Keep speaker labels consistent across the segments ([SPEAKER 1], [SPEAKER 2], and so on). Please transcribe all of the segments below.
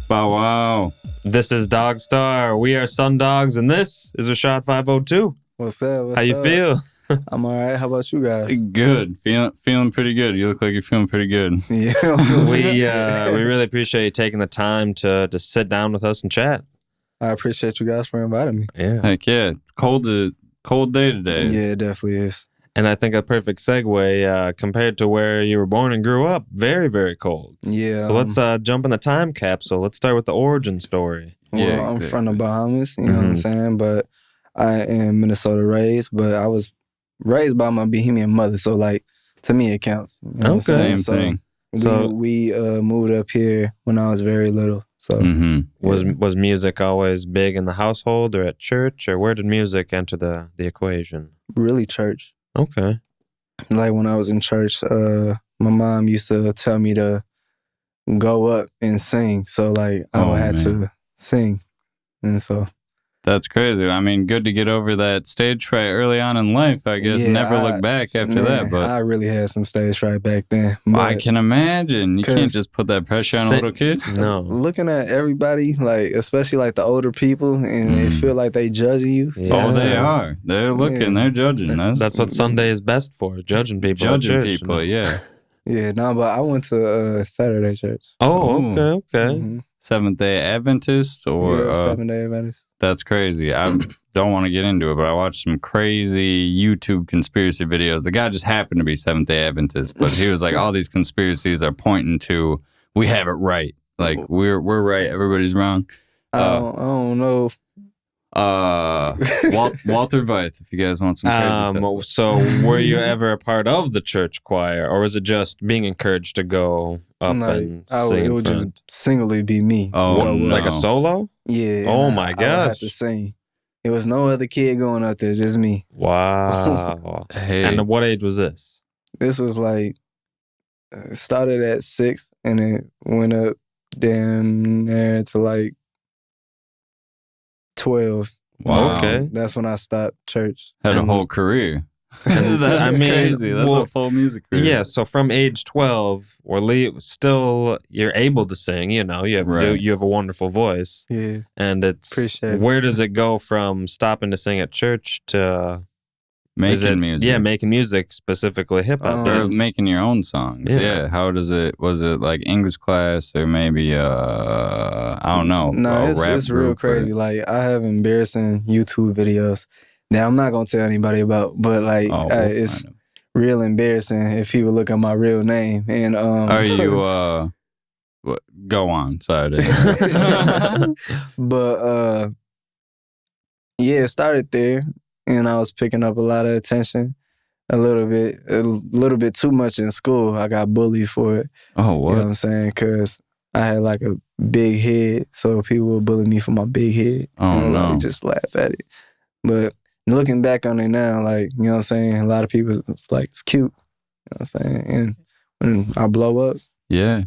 [SPEAKER 1] Bow wow.
[SPEAKER 2] This is DogStar. We are Sun Dogs, and this is Rashad502.
[SPEAKER 3] What's up?
[SPEAKER 2] How you feel?
[SPEAKER 3] I'm all right. How about you guys?
[SPEAKER 1] Good. Feeling pretty good. You look like you're feeling pretty good.
[SPEAKER 3] Yeah.
[SPEAKER 2] We really appreciate you taking the time to sit down with us and chat.
[SPEAKER 3] I appreciate you guys for inviting me.
[SPEAKER 2] Yeah.
[SPEAKER 1] Heck yeah. Cold day today.
[SPEAKER 3] Yeah, it definitely is.
[SPEAKER 2] And I think a perfect segue compared to where you were born and grew up. Very, very cold.
[SPEAKER 3] Yeah.
[SPEAKER 2] So let's jump in the time capsule. Let's start with the origin story.
[SPEAKER 3] Well,
[SPEAKER 1] Yeah,
[SPEAKER 3] I'm
[SPEAKER 1] exactly.
[SPEAKER 3] from the Bahamas, you know what I'm saying? But I am Minnesota raised, but I was raised by my Bahamian mother. So, like, to me, it counts. You know what I'm
[SPEAKER 2] Okay.
[SPEAKER 3] saying?
[SPEAKER 1] Same thing.
[SPEAKER 2] So-
[SPEAKER 3] we moved up here when I was very little. So,
[SPEAKER 2] Was music always big in the household or at church, or where did music enter the equation?
[SPEAKER 3] really church.
[SPEAKER 2] Okay.
[SPEAKER 3] Like, when I was in church, my mom used to tell me to go up and sing. So, like, I would have to sing. And so...
[SPEAKER 1] That's crazy. I mean, good to get over that stage fright early on in life, I guess.
[SPEAKER 3] Yeah,
[SPEAKER 1] Never look back after that. But
[SPEAKER 3] I really had some stage fright back then.
[SPEAKER 1] I can imagine. You can't just put that pressure on a little kid.
[SPEAKER 2] No.
[SPEAKER 3] Looking at everybody, like, especially like the older people, and they feel like they judging you.
[SPEAKER 2] Yeah.
[SPEAKER 1] Oh, they are. They're looking. They're judging.
[SPEAKER 2] That's what Sunday is best for, judging people. at
[SPEAKER 1] Judging
[SPEAKER 2] church.
[SPEAKER 1] people, yeah.
[SPEAKER 3] Yeah, no, but I went to Saturday church.
[SPEAKER 2] Oh, okay.
[SPEAKER 3] Mhm.
[SPEAKER 1] Seventh-day Adventist or...
[SPEAKER 3] Yeah, 7-Day Adventist.
[SPEAKER 1] That's crazy. I don't want to get into it, but I watched some crazy YouTube conspiracy videos. The guy just happened to be Seventh-day Adventist, but he was like, all these conspiracies are pointing to, we have it right. Like, we're right, everybody's wrong.
[SPEAKER 3] I don't know.
[SPEAKER 1] Walter Veith, if you guys want some crazy stuff.
[SPEAKER 2] So were you ever a part of the church choir, or was it just being encouraged to go up
[SPEAKER 3] Like,
[SPEAKER 2] and
[SPEAKER 3] it
[SPEAKER 2] sing in
[SPEAKER 3] would
[SPEAKER 2] front?
[SPEAKER 3] just singly be me.
[SPEAKER 1] Oh,
[SPEAKER 2] What,
[SPEAKER 1] no.
[SPEAKER 2] like a solo?
[SPEAKER 3] Yeah.
[SPEAKER 2] Oh,
[SPEAKER 3] and
[SPEAKER 2] my
[SPEAKER 3] I would
[SPEAKER 2] gosh.
[SPEAKER 3] have to sing. There was no other kid going up there, just me.
[SPEAKER 2] Wow.
[SPEAKER 1] Hey,
[SPEAKER 2] And what age was this?
[SPEAKER 3] This was like, it started at 6 and it went up down there to like 12.
[SPEAKER 1] wow.
[SPEAKER 2] Okay.
[SPEAKER 3] That's when I stopped church.
[SPEAKER 1] Had a
[SPEAKER 2] And-
[SPEAKER 1] whole career.
[SPEAKER 2] And
[SPEAKER 1] That's
[SPEAKER 2] I mean,
[SPEAKER 1] crazy. That's
[SPEAKER 2] well,
[SPEAKER 1] a full music career.
[SPEAKER 2] Yeah, so from age 12, still you're able to sing, you know, you have
[SPEAKER 1] Right.
[SPEAKER 2] you have a wonderful voice.
[SPEAKER 3] Yeah.
[SPEAKER 2] And it's
[SPEAKER 3] Appreciate it.
[SPEAKER 2] where does it go from stopping to sing at church to
[SPEAKER 1] Making music.
[SPEAKER 2] Yeah, making music, specifically hip hop.
[SPEAKER 1] Or making your own songs.
[SPEAKER 2] Yeah.
[SPEAKER 1] Yeah. How does it, was it like English class or maybe, I don't know.
[SPEAKER 3] No,
[SPEAKER 1] a
[SPEAKER 3] it's
[SPEAKER 1] rap
[SPEAKER 3] real
[SPEAKER 1] group or-
[SPEAKER 3] crazy. Like, I have embarrassing YouTube videos that I'm not going to tell anybody about, but like,
[SPEAKER 1] Oh, we'll
[SPEAKER 3] it's
[SPEAKER 1] find 'em.
[SPEAKER 3] real embarrassing if people look at my real name. And
[SPEAKER 1] Are you, what, go on. Sorry. to-
[SPEAKER 3] But yeah, it started there, and I was picking up a lot of attention. A little bit too much in school. I got bullied for it.
[SPEAKER 1] oh,
[SPEAKER 3] You know
[SPEAKER 1] what?
[SPEAKER 3] what I'm saying? Because I had like a big head, so people would bully me for my big head.
[SPEAKER 1] Oh,
[SPEAKER 3] and
[SPEAKER 1] no.
[SPEAKER 3] like, just laugh at it. But looking back on it now, like, you know what I'm saying? A lot of people, it's like, it's cute. You know what I'm saying? And when I blow up,
[SPEAKER 1] Yeah.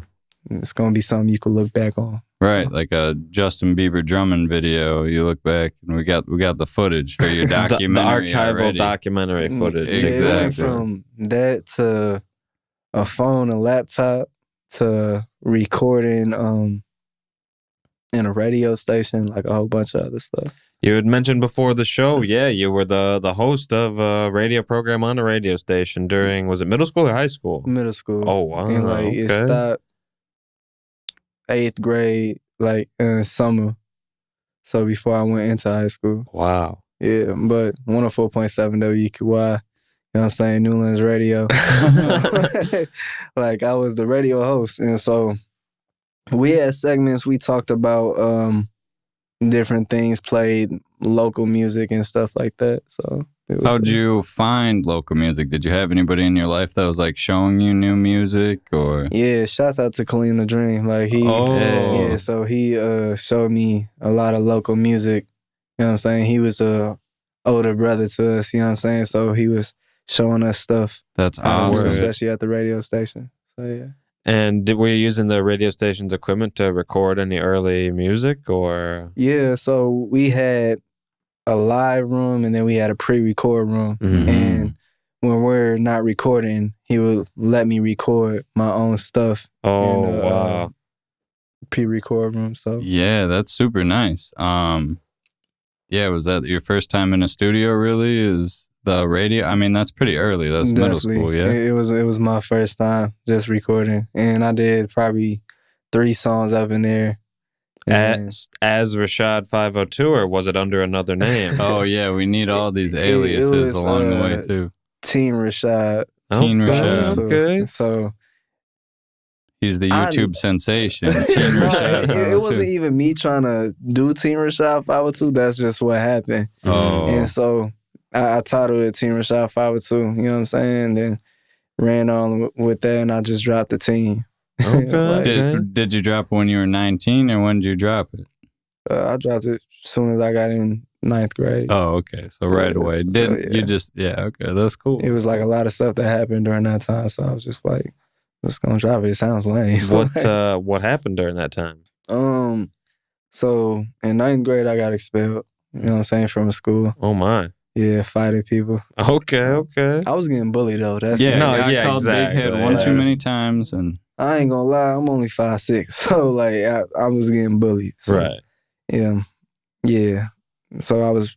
[SPEAKER 3] it's going to be something you can look back on.
[SPEAKER 1] Right.
[SPEAKER 3] So,
[SPEAKER 1] Like a Justin Bieber drumming video. You look back and we got the footage for your
[SPEAKER 2] the
[SPEAKER 1] documentary.
[SPEAKER 2] archival
[SPEAKER 1] already.
[SPEAKER 2] documentary footage.
[SPEAKER 3] Yeah, it went
[SPEAKER 1] Exactly.
[SPEAKER 3] from that to a phone, a laptop, to recording in a radio station, like a whole bunch of other stuff.
[SPEAKER 2] You had mentioned before the show, yeah, you were the host of a radio program on a radio station during, was it middle school or high school?
[SPEAKER 3] Middle school.
[SPEAKER 2] Oh, wow.
[SPEAKER 3] And like it
[SPEAKER 2] okay.
[SPEAKER 3] stopped 8th grade, like in summer. So before I went into high school.
[SPEAKER 2] Wow.
[SPEAKER 3] Yeah, but 104.7 WQY, you know what I'm saying, Newlands Radio. So, like, I was the radio host. And so we had segments, we talked about different things, played local music and stuff like that. So it was,
[SPEAKER 1] How'd you find local music? Did you have anybody in your life that was like showing you new music or?
[SPEAKER 3] Yeah, shouts out to Kaleem the Dream. Like
[SPEAKER 1] Oh.
[SPEAKER 3] so he showed me a lot of local music. You know what I'm saying? He was a older brother to us, you know what I'm saying? So he was showing us stuff,
[SPEAKER 1] That's awesome.
[SPEAKER 3] especially at the radio station. So yeah.
[SPEAKER 2] And were you using the radio station's equipment to record any early music or?
[SPEAKER 3] Yeah, so we had a live room and then we had a pre-record room.
[SPEAKER 2] Mhm.
[SPEAKER 3] And when we're not recording, he would let me record my own stuff.
[SPEAKER 2] Oh,
[SPEAKER 3] And,
[SPEAKER 2] wow.
[SPEAKER 3] pre-record room. So
[SPEAKER 1] Yeah, that's super nice. Yeah, was that your first time in a studio? Really, is the radio? I mean, that's pretty early. That's middle school. Yeah,
[SPEAKER 3] it was my first time just recording, and I did probably 3 songs up in there.
[SPEAKER 2] As Rashad502, or was it under another name?
[SPEAKER 1] Oh yeah, we need all these aliases
[SPEAKER 3] was,
[SPEAKER 1] along the way too.
[SPEAKER 3] Team Rashad.
[SPEAKER 1] Teen Rashad.
[SPEAKER 2] Okay.
[SPEAKER 3] So
[SPEAKER 1] He's the YouTube sensation. Teen
[SPEAKER 3] no,
[SPEAKER 1] Rashad.
[SPEAKER 3] it wasn't even me trying to do Team Rashad502. That's just what happened.
[SPEAKER 1] Oh,
[SPEAKER 3] And so I titled it Team Rashad502. You know what I'm saying? Then ran on with that, and I just dropped the team.
[SPEAKER 2] Okay.
[SPEAKER 1] Did you drop it when you were 19, or when did you drop it?
[SPEAKER 3] I dropped it as soon as I got in 9th grade.
[SPEAKER 1] Oh, okay. So right
[SPEAKER 3] Yeah,
[SPEAKER 1] away.
[SPEAKER 3] so,
[SPEAKER 1] Didn't you
[SPEAKER 3] yeah.
[SPEAKER 1] just? Yeah. Okay, that's cool.
[SPEAKER 3] It was like a lot of stuff that happened during that time, so I was just like, just gonna drop it. It sounds lame.
[SPEAKER 2] What happened during that time?
[SPEAKER 3] So in 9th grade I got expelled. You know what I'm saying, from school.
[SPEAKER 2] Oh my.
[SPEAKER 3] Yeah, fighting people.
[SPEAKER 2] Okay.
[SPEAKER 3] I was getting bullied though. That's
[SPEAKER 1] Yeah,
[SPEAKER 2] No,
[SPEAKER 1] got
[SPEAKER 2] yeah,
[SPEAKER 1] called
[SPEAKER 2] exactly.
[SPEAKER 1] big head one
[SPEAKER 3] Yeah.
[SPEAKER 1] too many times, and
[SPEAKER 3] I ain't gonna lie, I'm only 5'6", so like I was getting bullied. So,
[SPEAKER 2] Right.
[SPEAKER 3] Yeah. So I was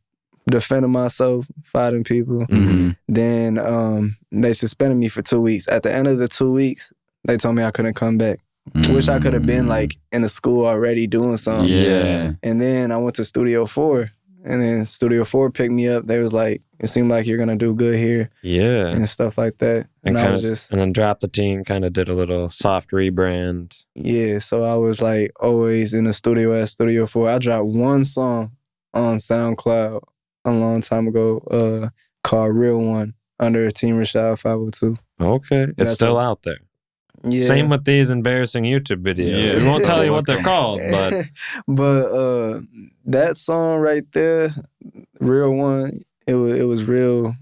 [SPEAKER 3] defending myself, fighting people.
[SPEAKER 2] Mm-hmm.
[SPEAKER 3] Then they suspended me for 2 weeks. At the end of the 2 weeks, they told me I couldn't come back. Wish I could have been like in the school already doing something.
[SPEAKER 1] Yeah.
[SPEAKER 3] And then I went to Studio 4, and then Studio 4 picked me up. They was like, it seemed like you're gonna do good here
[SPEAKER 2] Yeah.
[SPEAKER 3] and stuff like that. And I was just
[SPEAKER 2] and then Drop the Team kind of did a little soft rebrand.
[SPEAKER 3] yeah. So I was like always in the studio at Studio 4. I dropped one song on SoundCloud a long time ago, called Real One under Team Rashad502.
[SPEAKER 2] Okay. It's
[SPEAKER 3] That's
[SPEAKER 2] still out there.
[SPEAKER 3] Yeah.
[SPEAKER 2] Same with these embarrassing YouTube videos.
[SPEAKER 1] Yeah.
[SPEAKER 2] We won't tell you what they're called, but
[SPEAKER 3] but that song right there, Real One, it was real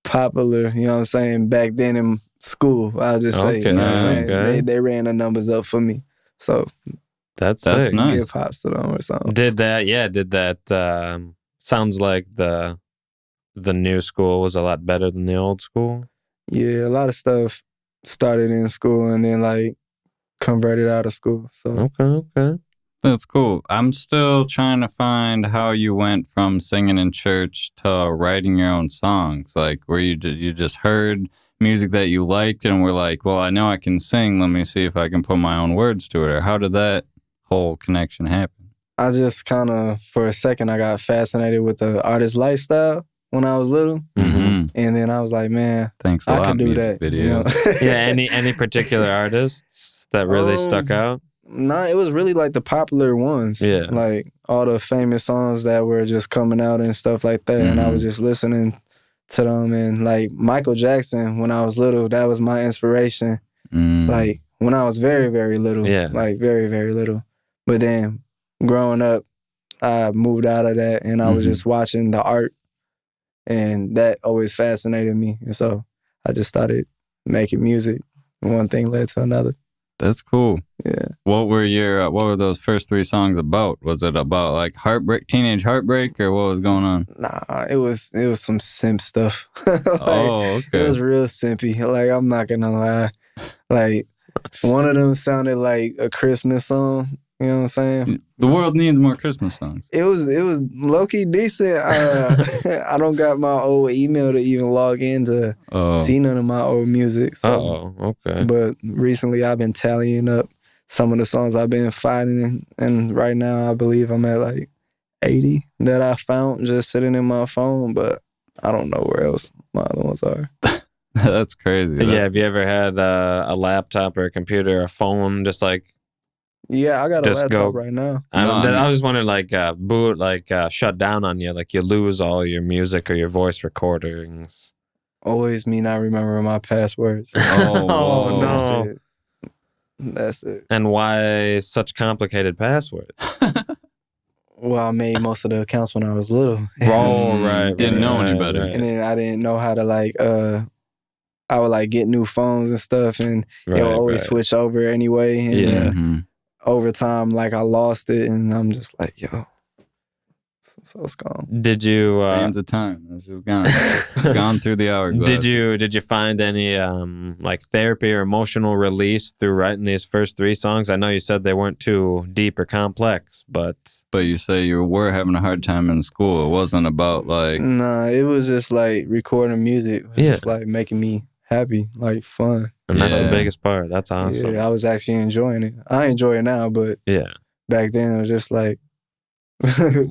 [SPEAKER 3] popular, you know what I'm saying, back then in school. I'll just say, you know what I'm saying?
[SPEAKER 2] Okay.
[SPEAKER 3] They ran the numbers up for me. So
[SPEAKER 2] that's
[SPEAKER 1] That's
[SPEAKER 2] sick.
[SPEAKER 1] nice.
[SPEAKER 3] give props to them or something.
[SPEAKER 2] Did that sounds like the new school was a lot better than the old school.
[SPEAKER 3] Yeah, a lot of stuff started in school and then like converted out of school. So
[SPEAKER 2] Okay.
[SPEAKER 1] That's cool. I'm still trying to find how you went from singing in church to writing your own songs. Like, where you just heard music that you liked and were like, well, I know I can sing. Let me see if I can put my own words to it. Or how did that whole connection happen?
[SPEAKER 3] I just kind of, for a second, I got fascinated with the artist lifestyle when I was little.
[SPEAKER 1] Mm-hmm.
[SPEAKER 3] And then I was like, man,
[SPEAKER 1] Thanks a
[SPEAKER 3] I
[SPEAKER 1] lot,
[SPEAKER 3] can do
[SPEAKER 1] music
[SPEAKER 3] that.
[SPEAKER 1] video.
[SPEAKER 3] You know?
[SPEAKER 2] Yeah. Any particular artists that really stuck out?
[SPEAKER 3] Nah, it was really like the popular ones.
[SPEAKER 2] Yeah.
[SPEAKER 3] Like all the famous songs that were just coming out and stuff like that. And I was just listening to them. And like Michael Jackson, when I was little, that was my inspiration. Like when I was very, very little.
[SPEAKER 2] Yeah.
[SPEAKER 3] Like very, very little. But then growing up, I moved out of that and I was just watching the art. And that always fascinated me. And so I just started making music. One thing led to another.
[SPEAKER 1] That's cool.
[SPEAKER 3] Yeah.
[SPEAKER 1] What were those first 3 songs about? Was it about like teenage heartbreak, or what was going on?
[SPEAKER 3] Nah, it was some simp stuff.
[SPEAKER 1] Oh,
[SPEAKER 3] It
[SPEAKER 1] okay.
[SPEAKER 3] was real simpy. Like, I'm not gonna lie. Like, one of them sounded like a Christmas song. You know what I'm saying?
[SPEAKER 1] The world needs more Christmas songs.
[SPEAKER 3] It was low-key decent. I don't got my old email to even log in to see none of my old music. So.
[SPEAKER 2] Okay.
[SPEAKER 3] But recently I've been tallying up some of the songs I've been finding, and right now I believe I'm at like 80 that I found just sitting in my phone, but I don't know where else my other ones are.
[SPEAKER 1] That's crazy.
[SPEAKER 2] Yeah, have you ever had a laptop or a computer or a phone just like
[SPEAKER 3] Yeah, I got a
[SPEAKER 2] Just
[SPEAKER 3] laptop
[SPEAKER 2] go.
[SPEAKER 3] right now.
[SPEAKER 2] I was wondering, like, shut down on you, like you lose all your music or your voice recordings.
[SPEAKER 3] Always me not remembering my passwords.
[SPEAKER 1] Oh, whoa.
[SPEAKER 2] no.
[SPEAKER 3] That's it.
[SPEAKER 2] And why such complicated passwords?
[SPEAKER 3] Well, I made most of the accounts when I was little.
[SPEAKER 2] Right.
[SPEAKER 1] Didn't know any
[SPEAKER 2] right,
[SPEAKER 1] better.
[SPEAKER 2] right.
[SPEAKER 3] And then I didn't know how to I would like get new phones and stuff, and it'll always switch over anyway. And
[SPEAKER 2] Yeah.
[SPEAKER 1] Mhm.
[SPEAKER 3] over time, like I lost it, and I'm just like, yo. So it's gone.
[SPEAKER 2] Did you
[SPEAKER 1] Sands of time. It's just gone. Gone through the hourglass.
[SPEAKER 2] Did you find any like therapy or emotional release through writing these first 3 songs? I know you said they weren't too deep or complex, but
[SPEAKER 1] you say you were having a hard time in school. It wasn't about like
[SPEAKER 3] Nah, it was just like recording music. It was
[SPEAKER 2] Yeah.
[SPEAKER 3] just like making me happy, like fun.
[SPEAKER 2] and that's the
[SPEAKER 1] Yeah.
[SPEAKER 2] biggest part. That's awesome.
[SPEAKER 3] Yeah, I was actually enjoying it. I enjoy it now, but
[SPEAKER 2] Yeah.
[SPEAKER 3] back then it was just like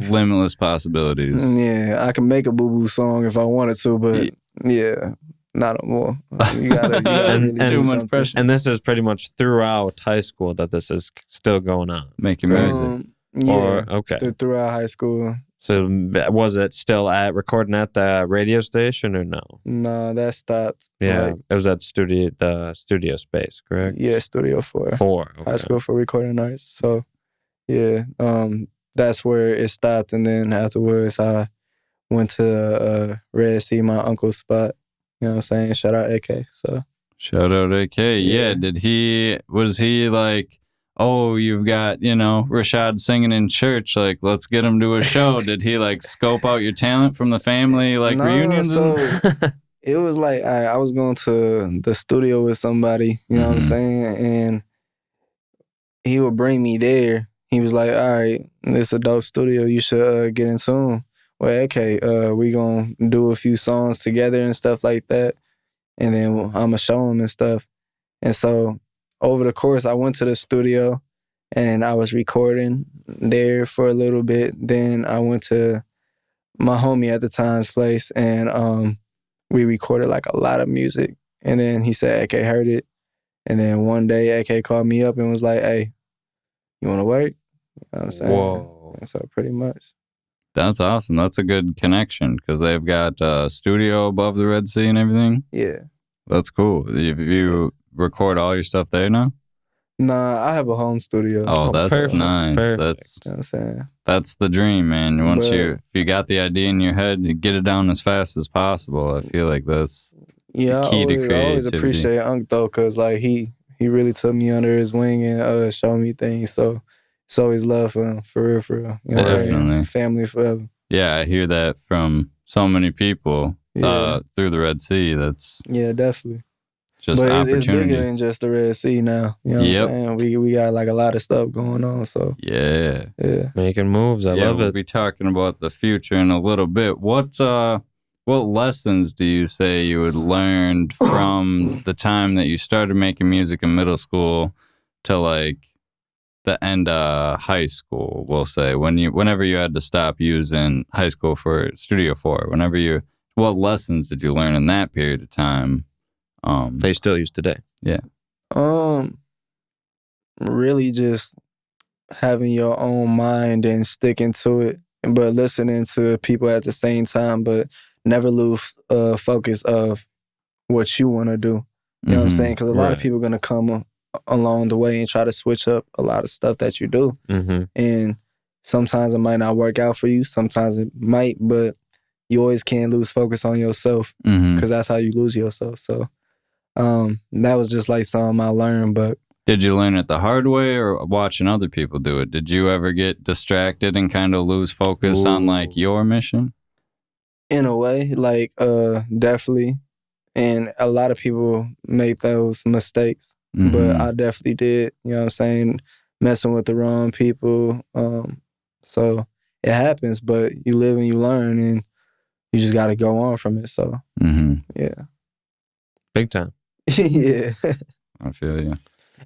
[SPEAKER 1] limitless possibilities.
[SPEAKER 3] yeah, I can make a Boo Boo song if I wanted to, but yeah, not no more. You gotta
[SPEAKER 2] And-
[SPEAKER 3] really
[SPEAKER 2] and
[SPEAKER 3] do
[SPEAKER 1] too much
[SPEAKER 3] something.
[SPEAKER 1] pressure.
[SPEAKER 2] And this is pretty much throughout high school that this is still going on.
[SPEAKER 1] Making music.
[SPEAKER 3] Yeah,
[SPEAKER 2] Or okay.
[SPEAKER 3] throughout high school.
[SPEAKER 2] So was it still at recording at the radio station or no?
[SPEAKER 3] Nah, that stopped.
[SPEAKER 2] Yeah,
[SPEAKER 3] Like,
[SPEAKER 2] it was at the studio space, correct?
[SPEAKER 3] yeah, Studio 4.
[SPEAKER 2] 4. Okay.
[SPEAKER 3] High school for recording arts. So yeah, that's where it stopped, and then afterwards I went to Red Sea, my uncle's spot. You know what I'm saying? Shout out AK. So
[SPEAKER 1] Shout out AK. Yeah. Was he like, oh, you've got, Rashad singing in church, like, let's get him to a show. Did he like scope out your talent from the family, like
[SPEAKER 3] Nah,
[SPEAKER 1] reunions?
[SPEAKER 3] So it was like I was going to the studio with somebody, you know what I'm
[SPEAKER 1] Mhm.
[SPEAKER 3] saying? And he would bring me there. He was like, all right, this is a dope studio. You should get in tune. Well, okay, we gonna do a few songs together and stuff like that. And then I'm gonna show him and stuff. And so over the course, I went to the studio and I was recording there for a little bit. Then I went to my homie at the time's place and we recorded like a lot of music. And then he said AK heard it. And then one day AK called me up and was like, hey, you want to work? You know what I'm saying?
[SPEAKER 2] Whoa.
[SPEAKER 3] And so pretty much.
[SPEAKER 1] That's awesome. That's a good connection because they've got a studio above the Red Sea and everything.
[SPEAKER 3] Yeah.
[SPEAKER 1] That's cool. You record all your stuff there now?
[SPEAKER 3] Nah, I have a home studio.
[SPEAKER 1] Oh, that's
[SPEAKER 2] perfect,
[SPEAKER 1] nice.
[SPEAKER 2] perfect.
[SPEAKER 1] That's
[SPEAKER 3] You know what I'm saying?
[SPEAKER 1] That's the dream, man. Once
[SPEAKER 3] But-
[SPEAKER 1] if you got the idea in your head, you get it down as fast as possible. I feel like that's
[SPEAKER 3] Yeah,
[SPEAKER 1] key to
[SPEAKER 3] I always
[SPEAKER 1] creativity.
[SPEAKER 3] appreciate Unc though, cause like he really took me under his wing and showed me things. So it's always love for him, for real, for real. You know what I'm saying?
[SPEAKER 1] Definitely.
[SPEAKER 3] Family forever.
[SPEAKER 1] yeah. I hear that from so many people
[SPEAKER 3] Yeah.
[SPEAKER 1] through the Red Sea. That's
[SPEAKER 3] Yeah, definitely.
[SPEAKER 1] just
[SPEAKER 3] But it's
[SPEAKER 1] opportunity.
[SPEAKER 3] bigger than just the Red Sea now. You know
[SPEAKER 1] Yep.
[SPEAKER 3] what I'm saying? We got like a lot of stuff going on. So
[SPEAKER 1] yeah.
[SPEAKER 3] yeah.
[SPEAKER 2] Making moves. I love
[SPEAKER 1] we'll
[SPEAKER 2] it.
[SPEAKER 1] be talking about the future in a little bit. What lessons do you say you had learned from the time that you started making music in middle school to like the end of high school? We'll say whenever you had to stop using high school for Studio 4. What lessons did you learn in that period of time?
[SPEAKER 2] They still use today.
[SPEAKER 3] Really just having your own mind and sticking to it, but listening to people at the same time, but never lose focus of what you want to do. You know what I'm
[SPEAKER 1] Mhm.
[SPEAKER 3] saying? Because a lot of
[SPEAKER 2] Right.
[SPEAKER 3] people are going to come along the way and try to switch up a lot of stuff that you do.
[SPEAKER 2] Mm-hmm.
[SPEAKER 3] And sometimes it might not work out for you. Sometimes it might, but you always can't lose focus on yourself
[SPEAKER 1] Mhm.
[SPEAKER 3] because that's how you lose yourself. So that was just like something I learned, but
[SPEAKER 1] Did you learn it the hard way or watching other people do it? Did you ever get distracted and kind of lose focus on like your mission?
[SPEAKER 3] in a way, like definitely. And a lot of people make those mistakes, but
[SPEAKER 1] Mhm.
[SPEAKER 3] I definitely did. You know what I'm saying? Messing with the wrong people. So it happens, but you live and you learn, and you just got to go on from it. So
[SPEAKER 1] Mhm.
[SPEAKER 3] yeah,
[SPEAKER 2] Big time.
[SPEAKER 3] yeah.
[SPEAKER 1] I feel you.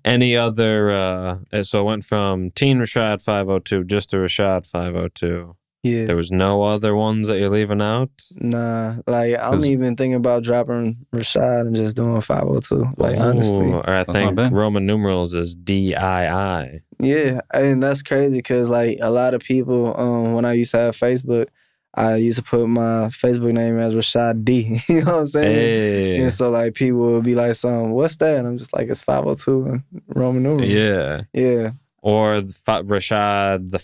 [SPEAKER 2] Any other? So it went from Teen Rashad502 just to Rashad502.
[SPEAKER 3] Yeah.
[SPEAKER 2] There was no other ones that you're leaving out.
[SPEAKER 3] Nah, like I'm
[SPEAKER 1] 'Cause-
[SPEAKER 3] even thinking about dropping Rashad and just doing 502. Like honestly,
[SPEAKER 2] Ooh, or I
[SPEAKER 1] That's not
[SPEAKER 2] think
[SPEAKER 1] bad.
[SPEAKER 2] Roman numerals is DII.
[SPEAKER 3] yeah, and that's crazy because like a lot of people, when I used to have Facebook, I used to put my Facebook name as Rashad D. You know what I'm saying?
[SPEAKER 2] Hey,
[SPEAKER 3] And so like people would be like, what's that?" And I'm just like, it's 502 and Roman numerals.
[SPEAKER 2] yeah.
[SPEAKER 3] Yeah.
[SPEAKER 2] Or Rashad the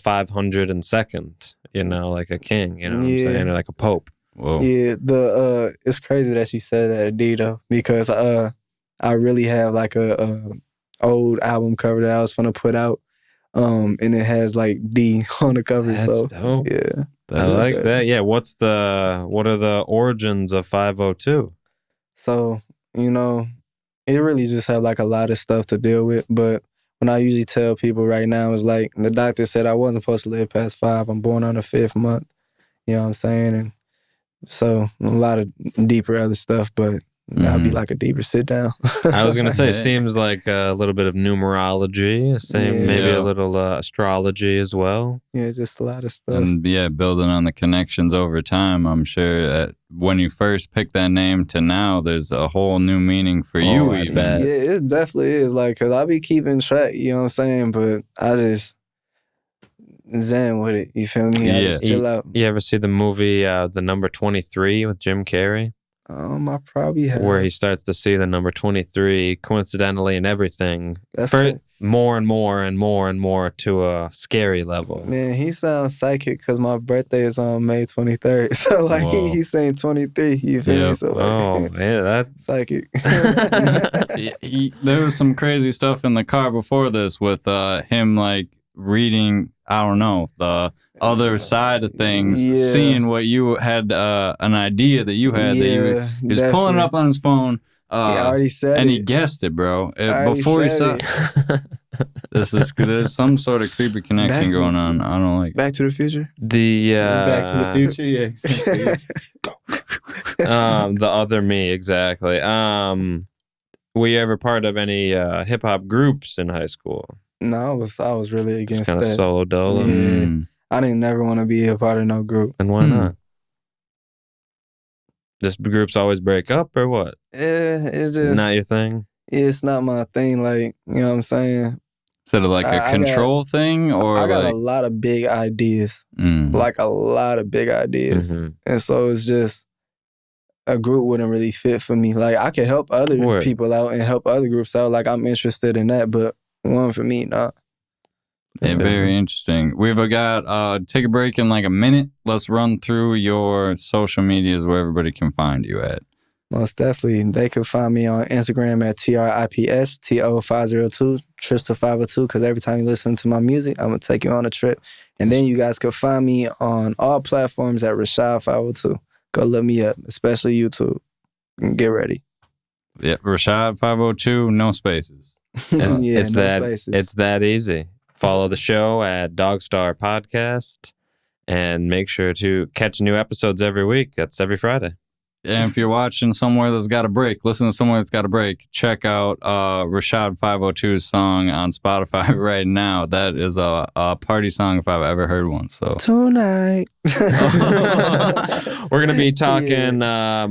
[SPEAKER 2] 502nd. You know, like a king. You know what I'm
[SPEAKER 3] Yeah.
[SPEAKER 2] saying, or like a pope.
[SPEAKER 1] Whoa.
[SPEAKER 3] Yeah. It's crazy that you said that, D, though, because I really have like a old album cover that I was gonna put out. And it has like D on the cover.
[SPEAKER 2] That's
[SPEAKER 3] so
[SPEAKER 2] dope.
[SPEAKER 3] yeah,
[SPEAKER 2] I like that. Yeah. What are the origins of 502?
[SPEAKER 3] So, it really just had like a lot of stuff to deal with. But when I usually tell people right now is like, the doctor said I wasn't supposed to live past 5. I'm born on the 5th month. You know what I'm saying? And so a lot of deeper other stuff, but that'd be like a deeper sit down.
[SPEAKER 2] I was going to say, it seems like a little bit of numerology, maybe a little astrology as well.
[SPEAKER 3] Yeah, just a lot of stuff.
[SPEAKER 1] And building on the connections over time, I'm sure that when you first picked that name to now, there's a whole new meaning for you.
[SPEAKER 2] I bet.
[SPEAKER 3] Yeah, it definitely is. Like, cause I be keeping track, you know what I'm saying? But I just zen with it. You feel me? I just chill out.
[SPEAKER 2] You ever see the movie The Number 23 with Jim Carrey?
[SPEAKER 3] I probably have.
[SPEAKER 2] Where he starts to see the number 23 coincidentally in everything.
[SPEAKER 3] That's cool.
[SPEAKER 2] More and more and more and more to a scary level.
[SPEAKER 3] Man, he sounds psychic because my birthday is on May 23rd. So like he's saying 23. You feel me? So like,
[SPEAKER 2] that's
[SPEAKER 3] psychic.
[SPEAKER 1] There was some crazy stuff in the car before this with him like reading, I don't know, the other side of things, seeing what you had, an idea that you had, that he was pulling it up on his phone.
[SPEAKER 3] He already said
[SPEAKER 1] and
[SPEAKER 3] it.
[SPEAKER 1] he guessed it, bro. Before he saw there's some sort of creepy connection going on. I don't like
[SPEAKER 3] Back to the Future?
[SPEAKER 1] Back to the Future, yeah. Exactly.
[SPEAKER 2] The other me, exactly. Were you ever part of any hip hop groups in high school?
[SPEAKER 3] No, I was really against
[SPEAKER 2] kind
[SPEAKER 3] that.
[SPEAKER 2] Of solo dolo.
[SPEAKER 3] Yeah. I didn't never want to be a part of no group.
[SPEAKER 2] And why not? Just groups always break up or what?
[SPEAKER 3] It's just
[SPEAKER 2] not your thing.
[SPEAKER 3] It's not my thing. Like, you know what I'm saying?
[SPEAKER 1] Is it like a control thing, or
[SPEAKER 3] I got a lot of big ideas, like a lot of big ideas, and so it's just a group wouldn't really fit for me. Like I could help other people out and help other groups out. Like I'm interested in that, but one for me, not.
[SPEAKER 1] Yeah, very interesting. We've got take a break in like a minute. Let's run through your social medias where everybody can find you at.
[SPEAKER 3] Most definitely. They can find me on Instagram at TRIPSTO502, Trista502, because every time you listen to my music, I'm going to take you on a trip. And then you guys can find me on all platforms at Rashad502. Go look me up, especially YouTube. And get ready.
[SPEAKER 1] Yeah, Rashad502, no spaces.
[SPEAKER 2] It's that easy. Follow the show at DogStar Podcast and make sure to catch new episodes every week. That's every Friday.
[SPEAKER 1] And if you're watching somewhere that's got a break, listen to somewhere that's got a break, check out Rashad502's song on Spotify right now. That is a party song if I've ever heard one. So
[SPEAKER 3] tonight.
[SPEAKER 2] We're going to be talking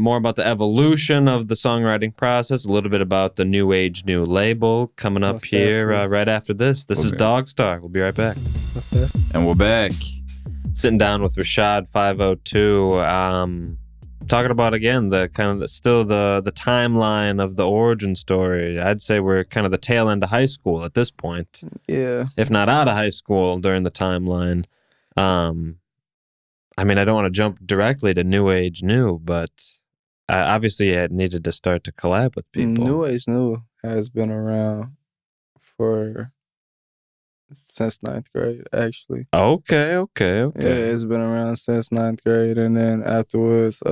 [SPEAKER 2] more about the evolution of the songwriting process, a little bit about the New Age New label coming up right after this. This is DogStar. We'll be right back.
[SPEAKER 1] And we're back.
[SPEAKER 2] Sitting down with Rashad502. Talking about again the timeline of the origin story. I'd say we're kind of the tail end of high school at this point.
[SPEAKER 3] Yeah.
[SPEAKER 2] If not out of high school during the timeline. I mean, I don't want to jump directly to New Age New, but obviously I needed to start to collab with people.
[SPEAKER 3] New Age New has been around since 9th grade, actually.
[SPEAKER 2] Okay.
[SPEAKER 3] Yeah, it's been around since 9th grade, and then afterwards,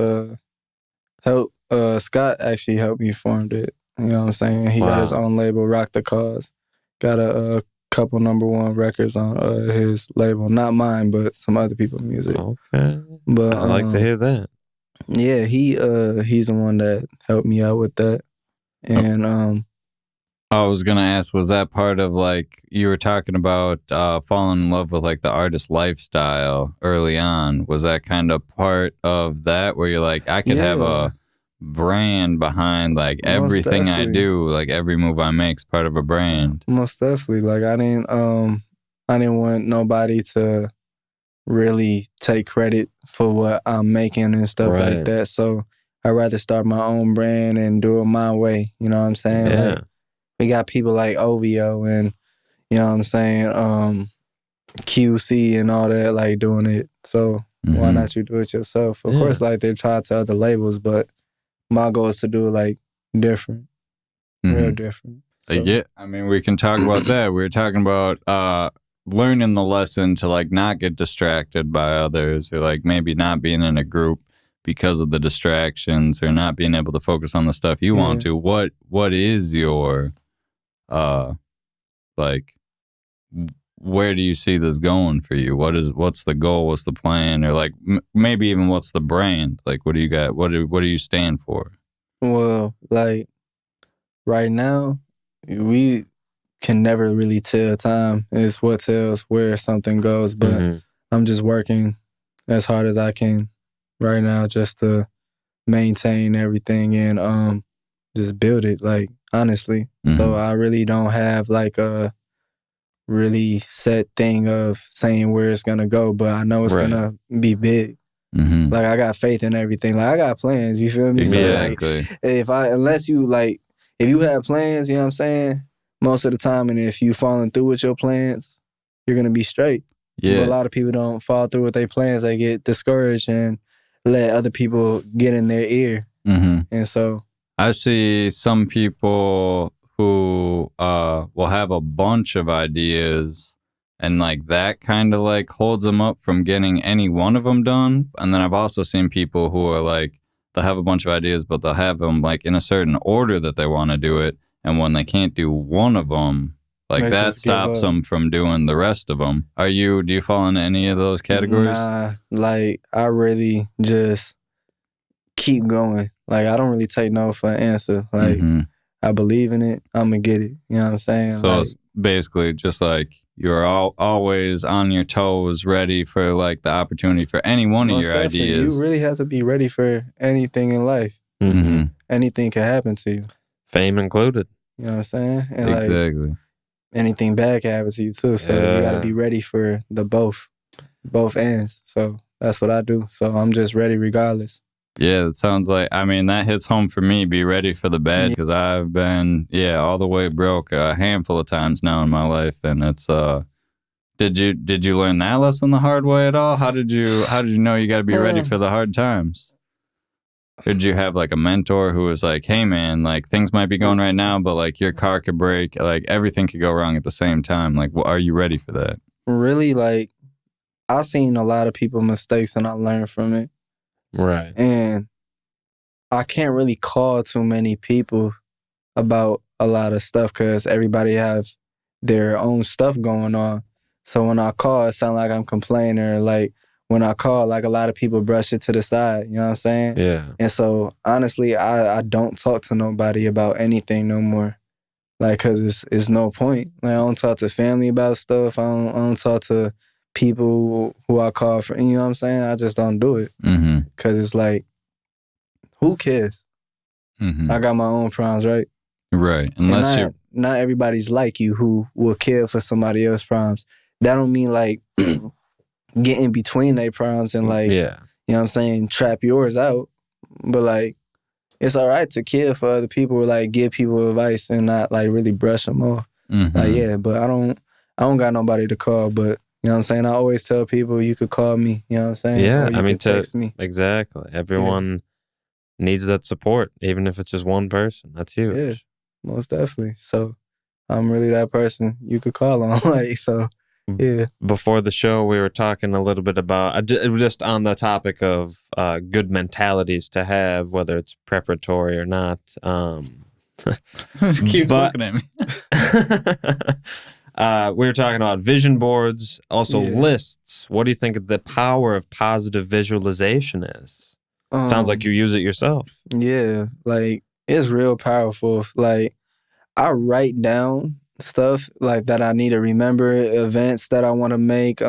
[SPEAKER 3] Scott actually helped me form it. You know what I'm saying? He got his own label, Rock the Cause. Got a couple #1 records on his label, not mine, but some other people's music.
[SPEAKER 2] Okay,
[SPEAKER 3] but
[SPEAKER 2] I like to hear that.
[SPEAKER 3] Yeah, he's the one that helped me out with that, and
[SPEAKER 1] I was going to ask, was that part of like, you were talking about falling in love with like the artist lifestyle early on. Was that kind of part of that where you're like, I could have a brand behind like everything I do, like every move I make is part of a brand?
[SPEAKER 3] Most definitely. Like I didn't want nobody to really take credit for what I'm making and stuff like that. So I'd rather start my own brand and do it my way. You know what I'm saying?
[SPEAKER 2] Yeah.
[SPEAKER 3] Like, we got people like OVO and, you know what I'm saying, QC and all that, like doing it. So why not you do it yourself? Of course, like they try to other labels, but my goal is to do it like different, real different. So.
[SPEAKER 1] Yeah, I mean, we can talk about that. We were talking about learning the lesson to like not get distracted by others, or like maybe not being in a group because of the distractions, or not being able to focus on the stuff you want to. What is your like, where do you see this going for you? What's the goal? What's the plan? Or like maybe even what's the brand? Like, what do you got? What do you stand for?
[SPEAKER 3] Well, like right now, we can never really tell time. It's what tells where something goes. But I'm just working as hard as I can right now just to maintain everything and just build it, like, honestly. So I really don't have like a really set thing of saying where it's gonna go, but I know it's gonna be big. Like, I got faith in everything. Like, I got plans, you feel me?
[SPEAKER 1] Exactly.
[SPEAKER 3] So like, if you have plans, you know what I'm saying, most of the time, and if you falling through with your plans, you're gonna be straight.
[SPEAKER 1] Yeah.
[SPEAKER 3] But a lot of people don't fall through with their plans. They get discouraged and let other people get in their ear. And so
[SPEAKER 1] I see some people who will have a bunch of ideas, and like that kind of like holds them up from getting any one of them done. And then I've also seen people who are like, they'll have a bunch of ideas, but they'll have them like in a certain order that they want to do it. And when they can't do one of them, like
[SPEAKER 3] they
[SPEAKER 1] that stops them from doing the rest of them. Do you fall into any of those categories?
[SPEAKER 3] Nah, like, I really just keep going. Like, I don't really take no for an answer. Like, I believe in it, I'm gonna get it. You know what I'm saying?
[SPEAKER 1] So
[SPEAKER 3] like,
[SPEAKER 1] it's basically just like you're always on your toes, ready for like the opportunity for any one of your ideas.
[SPEAKER 3] You really have to be ready for anything in life. Anything can happen to you.
[SPEAKER 2] Fame included.
[SPEAKER 3] You know what I'm saying? And
[SPEAKER 1] Exactly.
[SPEAKER 3] like, anything bad can happen to you too. So you gotta be ready for the both ends. So that's what I do. So I'm just ready regardless.
[SPEAKER 1] Yeah, it sounds like, I mean, that hits home for me. Be ready for the bad, because I've been, all the way broke a handful of times now in my life. And it's, did you learn that lesson the hard way at all? How did you know you got to be ready for the hard times? Did you have like a mentor who was like, hey man, like things might be going right now, but like your car could break, like everything could go wrong at the same time. Like, are you ready for that?
[SPEAKER 3] Really, like, I've seen a lot of people mistakes and I learned from it.
[SPEAKER 2] Right.
[SPEAKER 3] And I can't really call too many people about a lot of stuff because everybody have their own stuff going on. So when I call, it sounds like I'm complaining, or like when I call, like a lot of people brush it to the side. You know what I'm saying?
[SPEAKER 2] Yeah.
[SPEAKER 3] And so honestly, I don't talk to nobody about anything no more. Like, cause it's no point. Like, I don't talk to family about stuff. I don't talk to people who I call for. You know what I'm saying? I just don't do it. Cause it's like, who cares? I got my own problems, right?
[SPEAKER 1] Right. Unless
[SPEAKER 3] not everybody's like you who will care for somebody else's problems. That don't mean like get in between their problems and like, you know what I'm saying, trap yours out. But like, it's all right to care for other people, like give people advice and not like really brush them off. Like, but I don't got nobody to call, but you know what I'm saying? I always tell people you could call me, you know what I'm saying?
[SPEAKER 2] Yeah,
[SPEAKER 3] or you could text me.
[SPEAKER 2] Exactly. Everyone needs that support, even if it's just one person. That's huge.
[SPEAKER 3] Yeah, most definitely. So I'm really that person you could call on. Like, so, yeah.
[SPEAKER 2] Before the show, we were talking a little bit about, just on the topic of good mentalities to have, whether it's preparatory or not.
[SPEAKER 1] Keeps looking at me.
[SPEAKER 2] We were talking about vision boards, also lists. What do you think the power of positive visualization is? Sounds like you use it yourself.
[SPEAKER 3] Yeah, like, it's real powerful. Like, I write down stuff like that I need to remember, events that I want to make,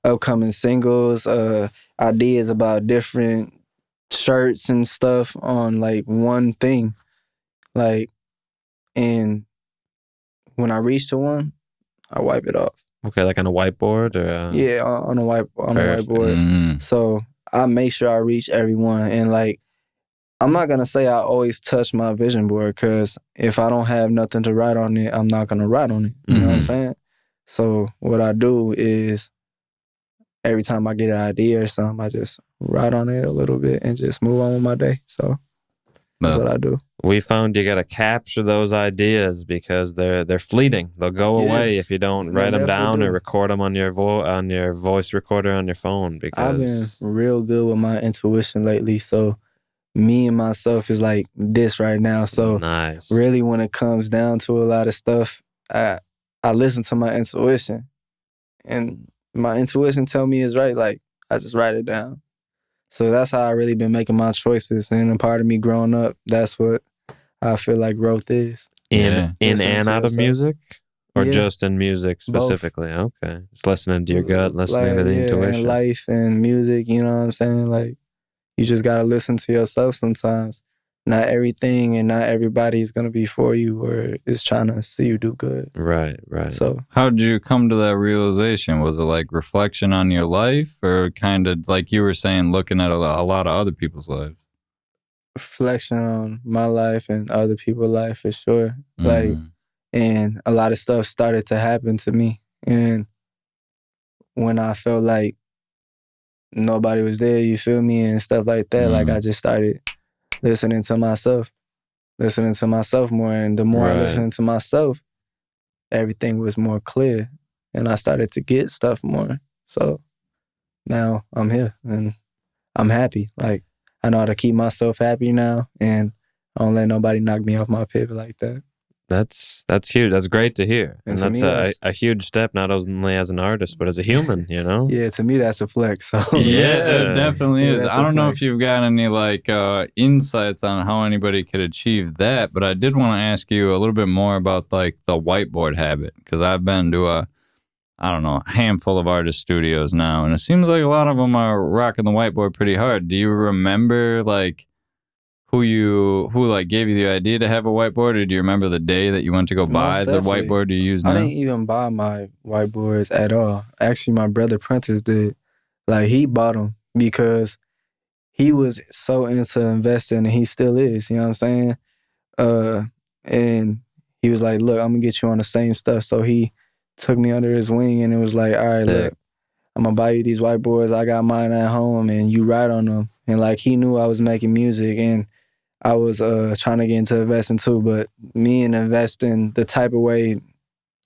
[SPEAKER 3] upcoming singles, ideas about different shirts and stuff on like one thing. Like, and when I reach to one, I wipe it off.
[SPEAKER 2] Okay, like on a whiteboard or
[SPEAKER 3] yeah, on a whiteboard. So I make sure I reach everyone, and like, I'm not gonna say I always touch my vision board, because if I don't have nothing to write on it, I'm not gonna write on it. You know what I'm saying? So what I do is every time I get an idea or something, I just write on it a little bit and just move on with my day. So That's what I do.
[SPEAKER 2] We found you got to capture those ideas because they're fleeting. They'll go away if you don't write them down or record them on your voice recorder on your phone. Because
[SPEAKER 3] I've been real good with my intuition lately. So me and myself is like this right now. So
[SPEAKER 2] nice.
[SPEAKER 3] Really, when it comes down to a lot of stuff, I listen to my intuition, and my intuition tell me is right. Like I just write it down. So that's how I really been making my choices. And a part of me growing up, that's what I feel like growth is.
[SPEAKER 2] In and out of music? Or just in music specifically?
[SPEAKER 3] Both.
[SPEAKER 2] Okay. Just listening to your gut, listening to the intuition.
[SPEAKER 3] And life and music, you know what I'm saying? Like, you just got to listen to yourself sometimes. Not everything and not everybody is going to be for you or is trying to see you do good.
[SPEAKER 2] Right.
[SPEAKER 3] So,
[SPEAKER 1] how did you come to that realization? Was it like reflection on your life or kind of like you were saying, looking at a lot of other people's lives?
[SPEAKER 3] Reflection on my life and other people's life for sure. Like, and a lot of stuff started to happen to me. And when I felt like nobody was there, you feel me, and stuff like that, like I just started listening to myself more. And the more I listened to myself, everything was more clear. And I started to get stuff more. So now I'm here and I'm happy. Like, I know how to keep myself happy now, and I don't let nobody knock me off my pivot like that.
[SPEAKER 2] That's huge. That's great to hear. And that's a huge step, not only as an artist, but as a human, you know?
[SPEAKER 3] Yeah, to me, that's a flex. So.
[SPEAKER 1] Yeah, it definitely is. I don't know
[SPEAKER 3] flex.
[SPEAKER 1] if you've got any like insights on how anybody could achieve that, but I did want to ask you a little bit more about like the whiteboard habit, because I've been to a handful of artist studios now, and it seems like a lot of them are rocking the whiteboard pretty hard. Do you remember like who like gave you the idea to have a whiteboard, or do you remember the day that you went to go buy the whiteboard you use now?
[SPEAKER 3] I didn't even buy my whiteboards at all. Actually, my brother Prentice did. Like, he bought them because he was so into investing, and he still is, you know what I'm saying? And he was like, look, I'm gonna get you on the same stuff. So he took me under his wing, and it was like, all right, look, I'm gonna buy you these whiteboards. I got mine at home, and you write on them. And like, he knew I was making music, and I was trying to get into investing too, but me and investing the type of way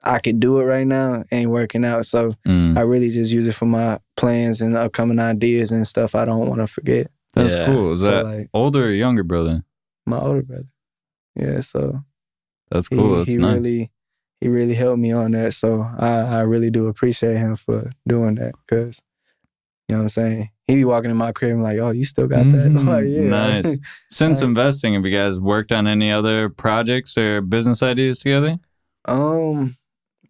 [SPEAKER 3] I could do it right now ain't working out. So I really just use it for my plans and upcoming ideas and stuff I don't want to forget.
[SPEAKER 1] That's cool. Is that like, older or younger brother?
[SPEAKER 3] My older brother. Yeah, so
[SPEAKER 1] that's cool. That's nice.
[SPEAKER 3] He really helped me on that. So I really do appreciate him for doing that, because, you know what I'm saying? He be walking in my crib and like, oh, you still got that? I'm like, yeah.
[SPEAKER 1] Nice. Since investing, have you guys worked on any other projects or business ideas together?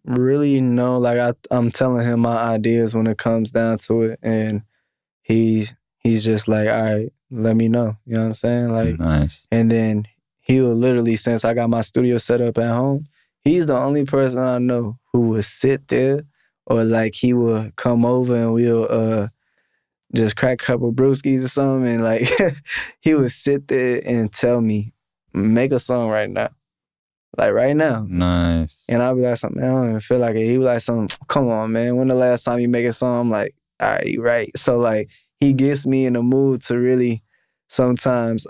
[SPEAKER 3] Really, no. Like, I'm telling him my ideas when it comes down to it, and he's just like, all right, let me know. You know what I'm saying? Like,
[SPEAKER 1] nice.
[SPEAKER 3] And then he'll literally, since I got my studio set up at home, he's the only person I know who would sit there, or like he will come over and we'll just crack a couple brewskis or something, and like he would sit there and tell me, make a song right now. Like, right now.
[SPEAKER 1] Nice.
[SPEAKER 3] And I'll be like, something, I don't even feel like it. He was like, something, come on, man. When the last time you make a song? I'm like, all right, you right. So like, he gets me in the mood to really sometimes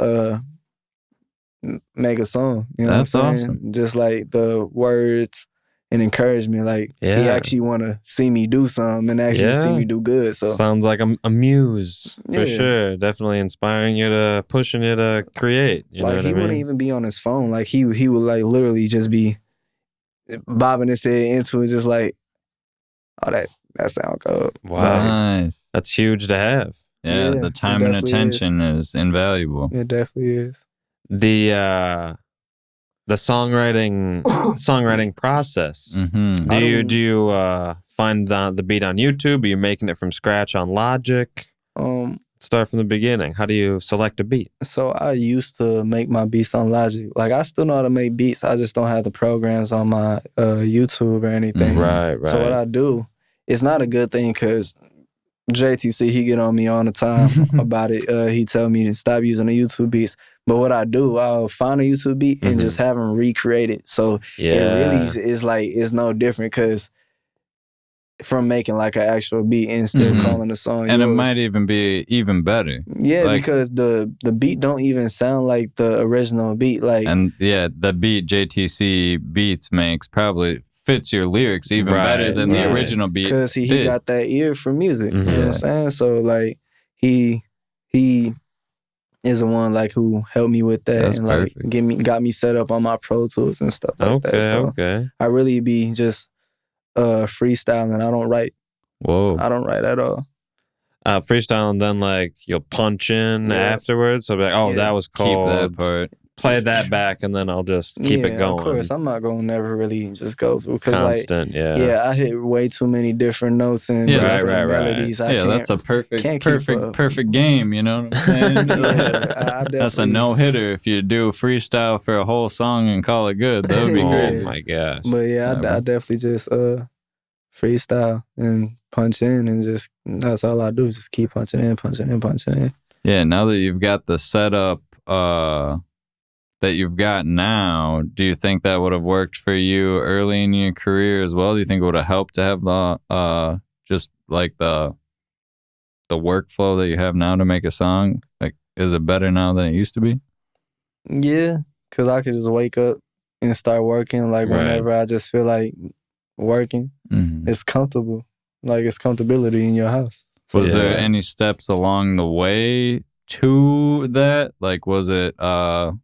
[SPEAKER 3] make a song. You know
[SPEAKER 1] That's
[SPEAKER 3] what I'm saying?
[SPEAKER 1] awesome.
[SPEAKER 3] Just like the words and encouragement. Like, he actually want to see me do something and actually see me do good. So
[SPEAKER 2] sounds like a muse for sure. Definitely inspiring you to, pushing you to create. You know what I mean?
[SPEAKER 3] Wouldn't even be on his phone. Like, he would like literally just be bobbing his head into it, just like, oh, that sound good.
[SPEAKER 2] Wow.
[SPEAKER 1] Nice.
[SPEAKER 2] That's huge to have.
[SPEAKER 1] Yeah, the time and attention is invaluable.
[SPEAKER 3] It definitely is.
[SPEAKER 2] The songwriting process.
[SPEAKER 1] Mm-hmm.
[SPEAKER 2] Do you find the beat on YouTube? Are you making it from scratch on Logic? Start from the beginning. How do you select a beat?
[SPEAKER 3] So I used to make my beats on Logic. Like, I still know how to make beats. I just don't have the programs on my YouTube or anything.
[SPEAKER 2] Right.
[SPEAKER 3] So what I do, it's not a good thing, because JTC, he get on me all the time about it. He tell me to stop using the YouTube beats. But what I do, I'll find a YouTube beat and just have him recreate it. So it really is like, it's no different, because from making like an actual beat and still calling the song
[SPEAKER 1] and
[SPEAKER 3] yours.
[SPEAKER 1] it might even be even better.
[SPEAKER 3] Yeah, like, because the beat don't even sound like the original beat. Like,
[SPEAKER 1] and the beat JTC Beats makes probably fits your lyrics even better than the original beat.
[SPEAKER 3] Because he got that ear for music. You know what I'm saying? So like he is the one like who helped me with that. That's and like perfect. Got me set up on my Pro Tools and stuff like that. So I really be just freestyling. I don't write.
[SPEAKER 1] Whoa.
[SPEAKER 3] I don't write at all.
[SPEAKER 2] Freestyle, and then like you'll punch in afterwards. So like, that was called.
[SPEAKER 1] Keep that part.
[SPEAKER 2] Play that back, and then I'll just keep it going.
[SPEAKER 3] Of course, I'm not gonna never really just go through because
[SPEAKER 2] constant.
[SPEAKER 3] Like, I hit way too many different notes and melodies.
[SPEAKER 1] Right. That's a perfect game. You know what I'm saying? That's a no hitter. If you do freestyle for a whole song and call it good, that would be crazy.
[SPEAKER 2] Oh my gosh!
[SPEAKER 3] But I definitely just freestyle and punch in, and just that's all I do. Just keep punching in.
[SPEAKER 1] Yeah. Now that you've got the setup that you've got now, do you think that would have worked for you early in your career as well? Do you think it would have helped to have the just like the workflow that you have now to make a song? Like, is it better now than it used to be?
[SPEAKER 3] Yeah, because I could just wake up and start working. Like whenever I just feel like working, it's comfortable. Like it's comfortability in your house.
[SPEAKER 1] So was there any steps along the way to that? Like, was it